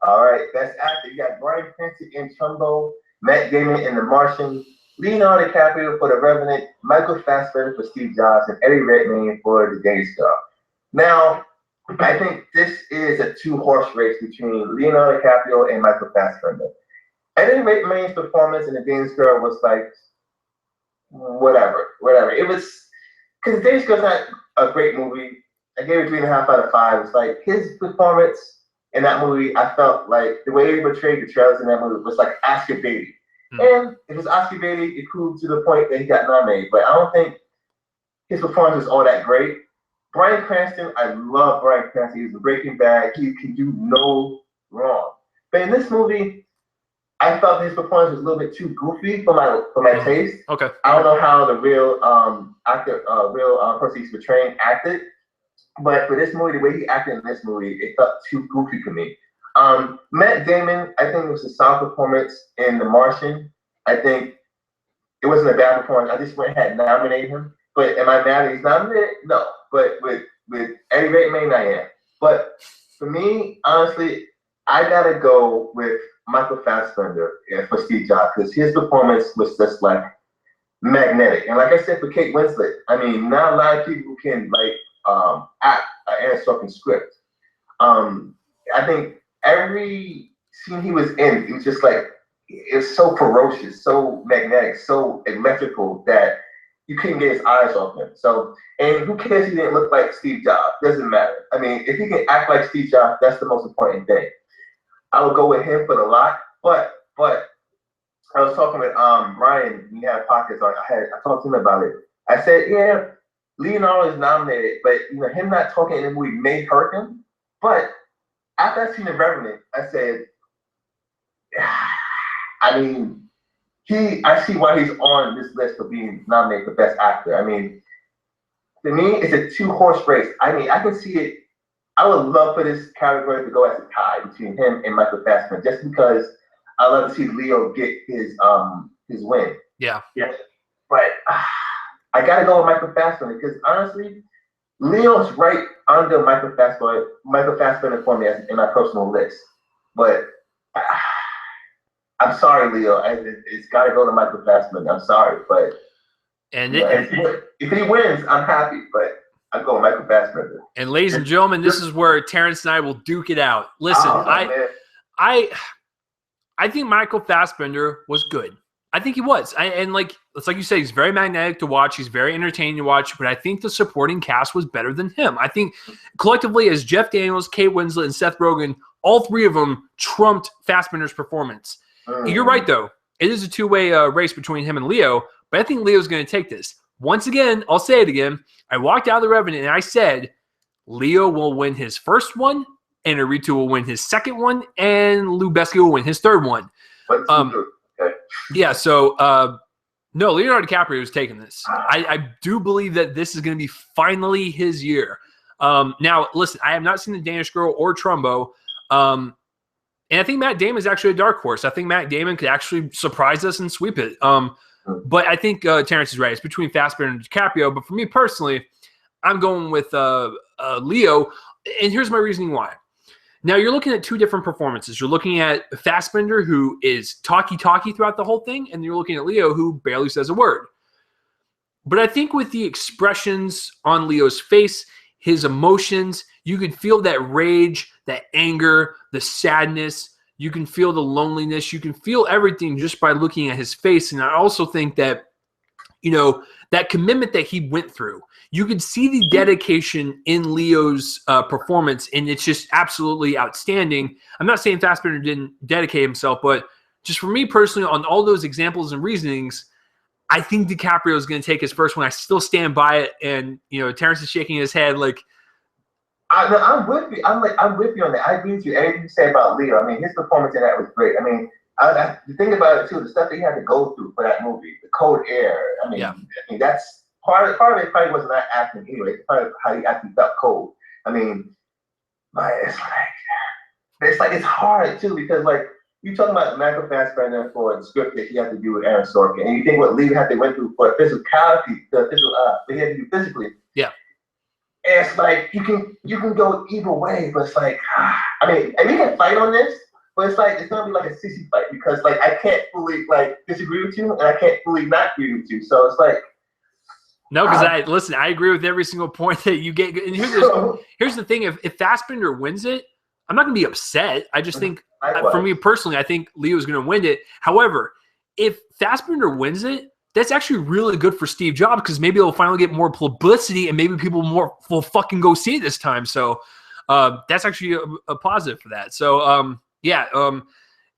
All right, Best Actor. You got Bryan Cranston in Trumbo, Matt Damon in The Martian, Leonardo DiCaprio for The Revenant, Michael Fassbender for Steve Jobs, and Eddie Redmayne for The Danish Girl. Now, I think this is a two-horse race between Leonardo DiCaprio and Michael Fassbender. Eddie Redmayne's performance in The Danish Girl was like, whatever. It was, because The Danish Girl's not a great movie. I gave it 3.5 out of 5. It's like his performance in that movie, I felt like the way he portrayed the trailers in that movie was like Oscar baity. And if it was Oscar baity, it proved to the point that he got nominated. But I don't think his performance was all that great. Bryan Cranston, I love Bryan Cranston. He's a Breaking Bad. He can do no wrong. But in this movie, I felt his performance was a little bit too goofy for my taste. Okay. I don't know how the real person he's portraying acted. But for this movie, the way he acted in this movie, it felt too goofy for me. Matt Damon, I think it was a solid performance in The Martian. I think it wasn't a bad performance. I just went ahead and nominated him. But am I mad that he's nominated? No. But with Eddie Redmayne, I am. But for me, honestly, I gotta go with Michael Fassbender for Steve Jobs because his performance was just like magnetic. And like I said for Kate Winslet, I mean, not a lot of people can like act an Aaron Sorkin script. I think every scene he was in, it was just like, it was so ferocious, so magnetic, so electrical that you couldn't get his eyes off him. So, and who cares if he didn't look like Steve Jobs? Doesn't matter. I mean, if he can act like Steve Jobs, that's the most important thing. I would go with him for the lot. But I was talking with Ryan. We had a podcast. I talked to him about it. I said, yeah, Leonardo is nominated, but you know, him not talking in the movie may hurt him. But after I seen The Revenant, I said, I mean, I see why he's on this list for being nominated for Best Actor. I mean, to me, it's a two-horse race. I mean, I can see it. I would love for this category to go as a tie between him and Michael Fassbender, just because I love to see Leo get his win. Yeah. But I gotta go with Michael Fassbender because honestly, Leo's right under Michael Fassbender for me in my personal list. But I'm sorry, Leo. It's got to go to Michael Fassbender. I'm sorry, but if he wins, I'm happy. But I go with Michael Fassbender. And ladies and gentlemen, this is where Terrence and I will duke it out. Listen, I think Michael Fassbender was good. I think he was. It's like you said, he's very magnetic to watch. He's very entertaining to watch. But I think the supporting cast was better than him. I think collectively, as Jeff Daniels, Kate Winslet, and Seth Rogen, all three of them trumped Fassbender's performance. You're right, though. It is a two-way race between him and Leo, but I think Leo's going to take this. Once again, I'll say it again. I walked out of The Revenant and I said Leo will win his first one, and Inarritu will win his second one, and Lou Besky will win his third one. Yeah, so no, Leonardo DiCaprio is taking this. I do believe that this is going to be finally his year. Now, listen, I have not seen The Danish Girl or Trumbo. And I think Matt Damon is actually a dark horse. I think Matt Damon could actually surprise us and sweep it. But I think Terrence is right. It's between Fassbender and DiCaprio. But for me personally, I'm going with Leo. And here's my reasoning why. Now, you're looking at two different performances. You're looking at Fassbender, who is talky throughout the whole thing. And you're looking at Leo, who barely says a word. But I think with the expressions on Leo's face, his emotions, you could feel that rage, that anger, the sadness. You can feel the loneliness. You can feel everything just by looking at his face. And I also think that, you know, that commitment that he went through, you could see the dedication in Leo's performance, and it's just absolutely outstanding. I'm not saying Fassbender didn't dedicate himself, but just for me personally, on all those examples and reasonings, I think DiCaprio is going to take his first one. I still stand by it. And, you know, Terrence is shaking his head like, I'm with you. I'm with you on that. I agree with you. Everything you say about Leo. I mean, his performance in that was great. I mean, the thing about it too, the stuff that he had to go through for that movie, the cold air. I mean, that's part of it probably was not acting anyway. It's part of how he actually felt cold. I mean, like it's like it's hard too because like you talking about Michael Fassbender for the script that he had to do with Aaron Sorkin, and you think what Lee had to went through for physicality, what he had to do physically. Yeah. And it's like you can go either way, but it's like I mean, and we can fight on this, but it's like it's gonna be like a sissy fight because like I can't fully like disagree with you, and I can't fully not agree with you. So it's like no, because I agree with every single point that you get. And here's the thing: if Fassbender wins it, I'm not gonna be upset. I just think, for me personally, I think Leo's gonna win it. However, if Fassbender wins it, that's actually really good for Steve Jobs because maybe it'll finally get more publicity and maybe people will fucking go see it this time. So that's actually a positive for that. So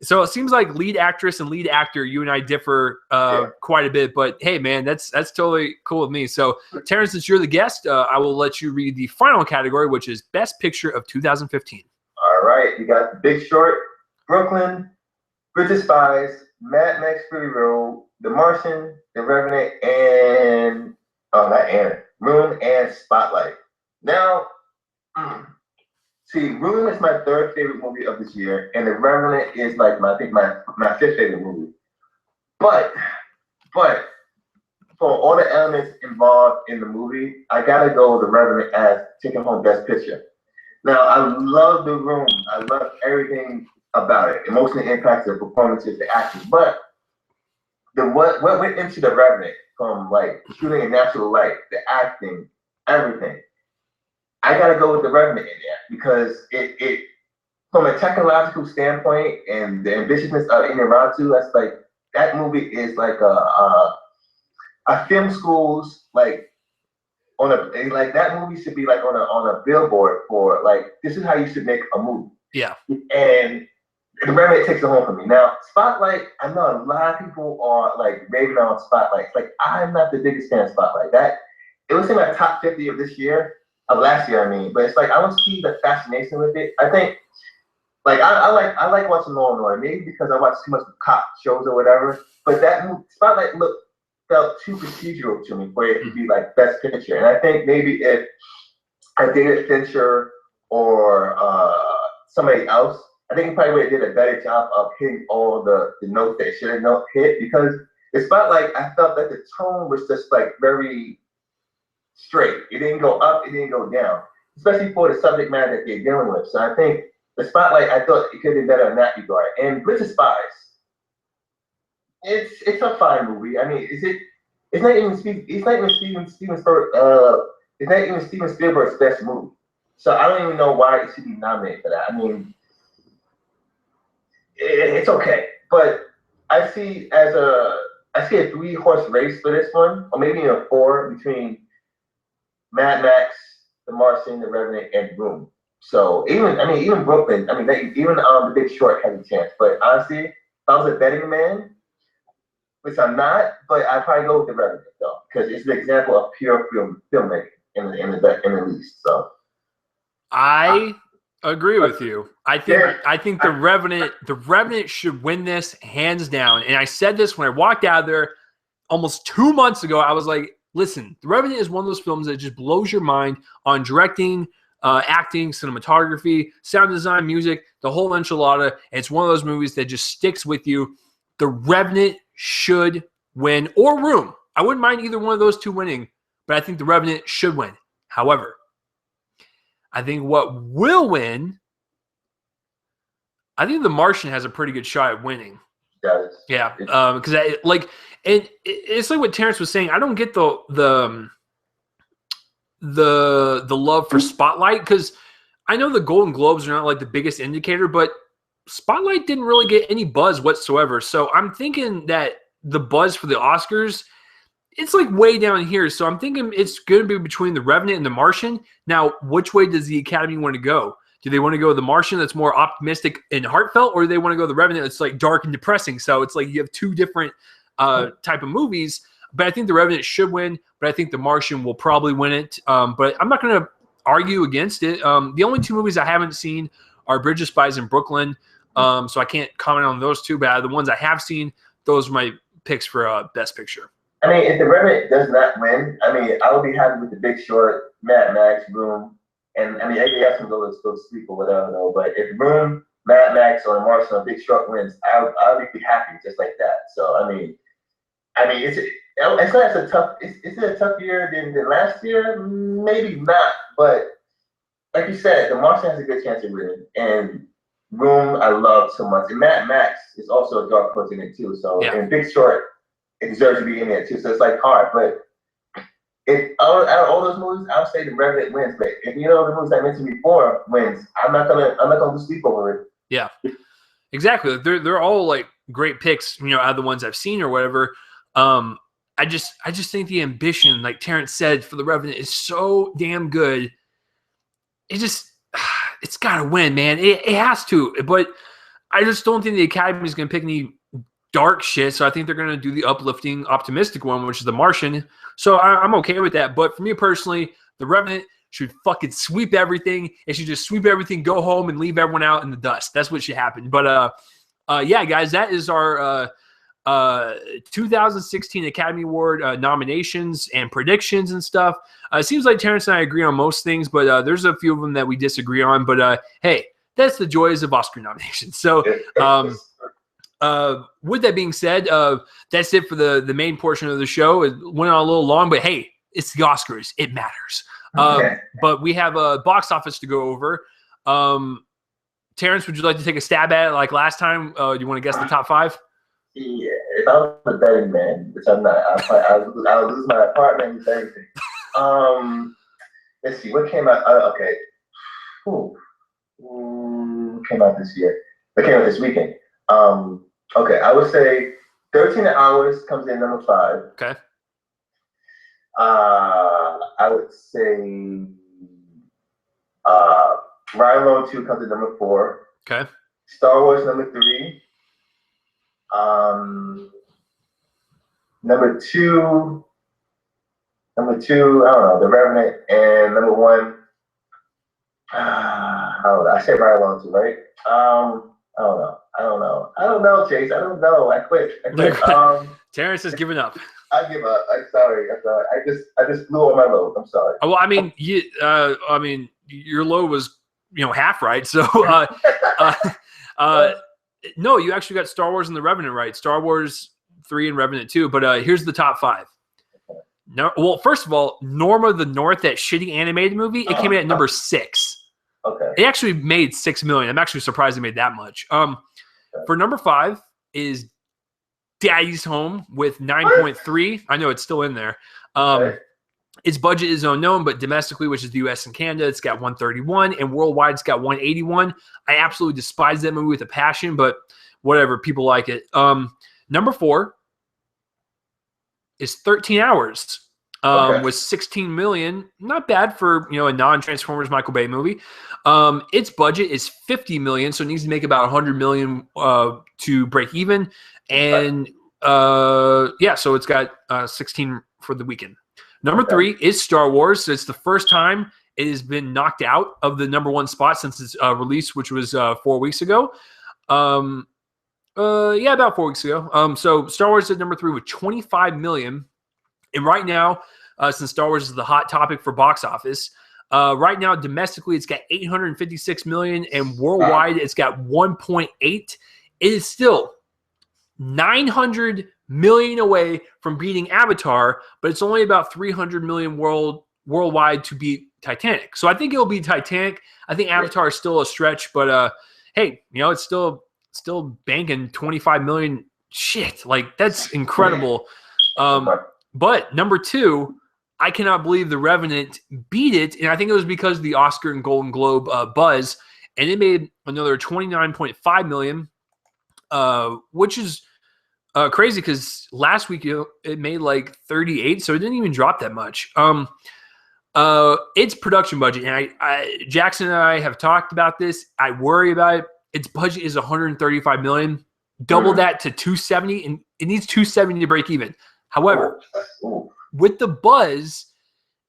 so it seems like lead actress and lead actor, you and I differ quite a bit. But hey, man, that's totally cool with me. So Terence, since you're the guest, I will let you read the final category, which is Best Picture of 2015. All right, you got The Big Short, Brooklyn, Bridge of Spies, Mad Max Fury Road, The Martian, The Revenant, and Room and Spotlight. Now, see, Room is my third favorite movie of this year, and The Revenant is like my fifth favorite movie. But for all the elements involved in the movie, I gotta go with The Revenant as taking home Best Picture. Now, I love The Room. I love everything about it. Emotional impacts, the performances, the acting. But what went into The Revenant, from like shooting in natural light, the acting, everything, I gotta go with The Revenant in there because it from a technological standpoint and the ambitiousness of Inarritu, that's like that movie is like a film school's like like that movie should be like on a billboard for like this is how you should make a movie. Yeah. And The Revenant takes it home for me. Now, Spotlight, I know a lot of people are like raving on Spotlight. Like I'm not the biggest fan of Spotlight. That it was in my top 50 of last year, I mean. But it's like I don't see the fascination with it. I think like I like watching Law and Order, maybe because I watch too much cop shows or whatever. But that Spotlight felt too procedural to me for it to be like Best Picture. And I think maybe if I David Fincher or somebody else, I think he probably would have did a better job of hitting all the notes that should have hit because the Spotlight, I felt that the tone was just like very straight. It didn't go up, it didn't go down, especially for the subject matter that they're dealing with. So I think the Spotlight, I thought it could have been better in that regard. And Bridge of Spies, it's a fine movie. I mean, it's not even Steven Spielberg's best movie. So I don't even know why it should be nominated for that. I mean, it's okay, but I see a 3-horse race for this one, or maybe a 4 between Mad Max, The Martian, The Revenant, and Room. So even Brooklyn, even The Big Short has a chance. But honestly, if I was a betting man, which I'm not, but I'd probably go with The Revenant though, because it's an example of pure filmmaking in the least. So I agree with you. I think the Revenant should win this hands down. And I said this when I walked out there almost 2 months ago. I was like, listen, The Revenant is one of those films that just blows your mind on directing, acting, cinematography, sound design, music, the whole enchilada. And it's one of those movies that just sticks with you. The Revenant should win, or Room. I wouldn't mind either one of those two winning, but I think The Revenant should win. However, I think what will win, I think The Martian has a pretty good shot at winning. Yeah, because it's like what Terence was saying. I don't get the love for Spotlight because I know the Golden Globes are not like the biggest indicator, but Spotlight didn't really get any buzz whatsoever. So I'm thinking that the buzz for the Oscars, it's like way down here. So I'm thinking it's going to be between The Revenant and The Martian. Now, which way does the Academy want to go? Do they want to go The Martian that's more optimistic and heartfelt, or do they want to go The Revenant that's like dark and depressing? So it's like you have two different type of movies. But I think The Revenant should win, but I think The Martian will probably win it. But I'm not going to argue against it. The only two movies I haven't seen are Bridge of Spies and Brooklyn. So I can't comment on those two, but out of the ones I have seen, those are my picks for Best Picture. I mean, if The Revenant does not win, I mean, I would be happy with The Big Short, Mad Max, Room, and I mean, everybody else can go to sleep or whatever, though. But if Room, Mad Max, or Martian or Big Short wins, I would be happy just like that. So it's not as a tough. Is it a tough year than last year? Maybe not, but like you said, The Martian has a good chance of winning, and Room I love so much, and Mad Max is also a dark horse in it too. So and Big Short, it deserves to be in there too. So it's like hard, but if out of all those movies, I'll say The Revenant wins. But if the movies I mentioned before wins, I'm not gonna lose sleep over it. Yeah, exactly. They're all like great picks, out of the ones I've seen or whatever. I just think the ambition, like Terence said, for The Revenant is so damn good. It's gotta win, man. It has to. But I just don't think the Academy is gonna pick any dark shit. So I think they're gonna do the uplifting, optimistic one, which is The Martian. So I'm okay with that. But for me personally, The Revenant should fucking sweep everything. It should just sweep everything, go home, and leave everyone out in the dust. That's what should happen. But yeah, guys, that is our 2016 Academy Award nominations and predictions and stuff. It seems like Terence and I agree on most things, but there's a few of them that we disagree on. But hey, that's the joys of Oscar nominations. So with that being said, that's it for the main portion of the show. It went on a little long, but hey, it's the Oscars. It matters. But we have a box office to go over. Terence, would you like to take a stab at it like last time? Do you want to guess the top 5? Yeah, if I was a betting man, which I'm not, I'll lose my apartment and everything. Let's see, what came out? Okay. Came out this year. What came out this weekend? Okay, I would say 13 Hours comes in number 5. Okay. I would say Ryan Alone 2 comes in number 4. Okay. Star Wars number 3. Number two, I don't know, The Revenant, and number 1, I don't know. I said Ryan Alone 2, right? I don't know, Chase. I don't know. I quit. Terence has given up. I give up. I'm sorry. I just blew on my load. I'm sorry. Well, I mean, your load was, half right. So, no, you actually got Star Wars and The Revenant right. Star Wars 3 and Revenant 2. But here's the top 5. No, well, first of all, Norma the North, that shitty animated movie, it came in at number 6. Okay. It actually made $6 million. I'm actually surprised it made that much. For number 5 is Daddy's Home with 9.3. I know it's still in there. Its budget is unknown, but domestically, which is the U.S. and Canada, it's got 131, and worldwide, it's got 181. I absolutely despise that movie with a passion, but whatever, people like it. Number 4 is 13 Hours with 16 million. Not bad for a non-Transformers Michael Bay movie. Its budget is 50 million, so it needs to make about 100 million to break even. And so it's got 16 for the weekend. Number 3 is Star Wars. So it's the first time it has been knocked out of the number 1 spot since its release, which was 4 weeks ago. About 4 weeks ago. So Star Wars is at number 3 with 25 million. And right now, since Star Wars is the hot topic for box office, right now domestically it's got 856 million, and worldwide it's got 1.8. It is still 900 million away from beating Avatar, but it's only about 300 million worldwide to beat Titanic. So I think it'll be Titanic. I think Avatar is still a stretch, but hey, it's still banking 25 million. Shit, like that's incredible. But number 2, I cannot believe The Revenant beat it, and I think it was because of the Oscar and Golden Globe buzz, and it made another 29.5 million, which is crazy because last week it made like 38, so it didn't even drop that much. Its production budget, and Jackson and I have talked about this. I worry about it. Its budget is 135 million. Double that to 270, and it needs 270 to break even. However, with the buzz,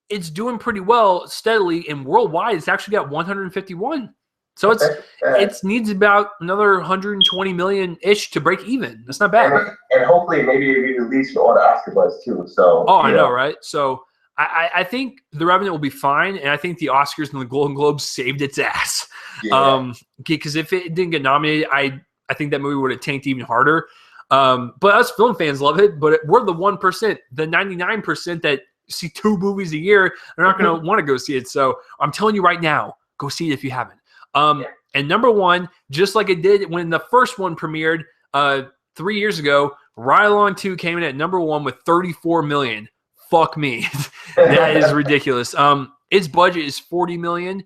it's doing pretty well steadily, and worldwide, it's actually got 151. So it needs about another 120 million ish to break even. That's not bad. And hopefully maybe it be released for all the Oscar buzz too. So I know, right? So I think The Revenant will be fine, and I think the Oscars and the Golden Globes saved its ass. Yeah. Because if it didn't get nominated, I think that movie would have tanked even harder. But us film fans love it. But we're the 1%, the 99% that see 2 movies a year. They're not going to want to go see it. So I'm telling you right now, go see it if you haven't. And number 1, just like it did when the first one premiered 3 years ago, Ride Along 2 came in at number 1 with 34 million. Fuck me. That is ridiculous. Its budget is 40 million,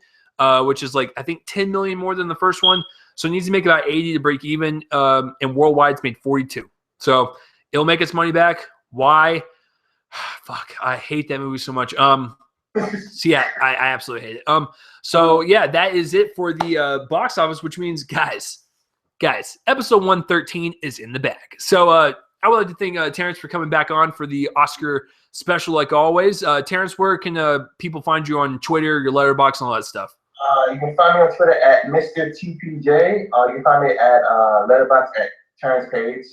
which is like, I think 10 million more than the first one. So it needs to make about 80 to break even. And worldwide, it's made 42. So it'll make its money back. Why? Fuck, I hate that movie so much. So yeah, I absolutely hate it. So yeah, that is it for the box office, which means guys, episode 113 is in the bag. So I would like to thank Terence for coming back on for the Oscar special, like always. Terence, where can people find you on Twitter, your letterbox, and all that stuff? You can find me on Twitter at Mr. TPJ. You can find me at letterbox at Terence Page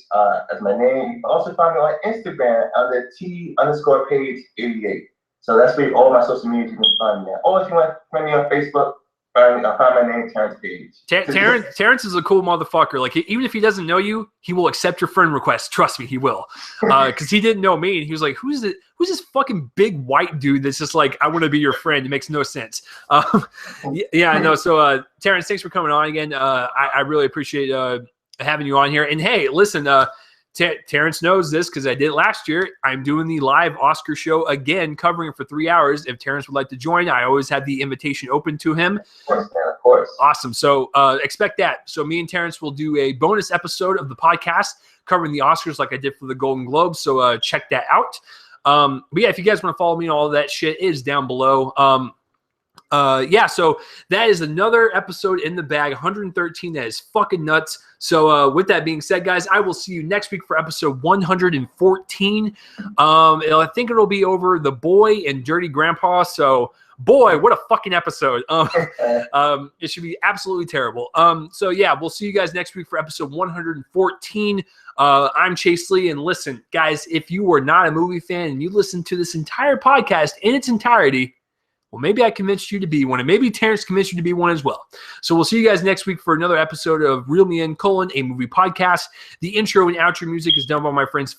as my name. You can also find me on Instagram under T_page88. So that's where all my social media you can find me at. Or if you want to find me on Facebook, find my name, Terence Page. Terence is a cool motherfucker. Like, even if he doesn't know you, he will accept your friend request. Trust me, he will. Because he didn't know me, and he was like, "Who's this fucking big white dude that's just like, I want to be your friend?" It makes no sense. Yeah, I know. So, Terence, thanks for coming on again. I really appreciate having you on here. And hey, listen, Terence knows this because I did it last year. I'm doing the live Oscar show again, covering it for 3 hours. If Terence would like to join, I always have the invitation open to him. Of course, man, of course. Awesome. So expect that. So me and Terence will do a bonus episode of the podcast covering the Oscars like I did for the Golden Globes. So check that out. But yeah, if you guys want to follow me and all of that shit, it is down below. Yeah, so that is another episode in the bag, 113. That is fucking nuts. So with that being said, guys, I will see you next week for episode 114. I think it'll be over The Boy and Dirty Grandpa. So boy, what a fucking episode. It should be absolutely terrible. So yeah, we'll see you guys next week for episode 114. I'm Chase Lee, and listen, guys, if you are not a movie fan and you listen to this entire podcast in its entirety, well, maybe I convinced you to be one, and maybe Terence convinced you to be one as well. So we'll see you guys next week for another episode of Reel Me In, a movie podcast. The intro and outro music is done by my friends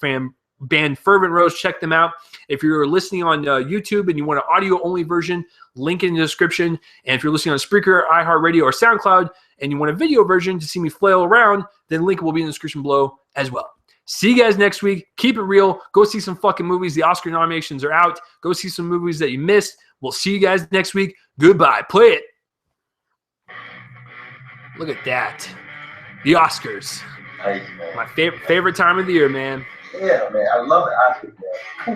band Fervent Roze. Check them out. If you're listening on YouTube and you want an audio-only version, link in the description. And if you're listening on Spreaker, iHeartRadio, or SoundCloud, and you want a video version to see me flail around, then link will be in the description below as well. See you guys next week. Keep it real. Go see some fucking movies. The Oscar nominations are out. Go see some movies that you missed. We'll see you guys next week. Goodbye. Play it. Look at that. The Oscars. Nice, man. My favorite time of the year, man. Yeah, man. I love the Oscars, man.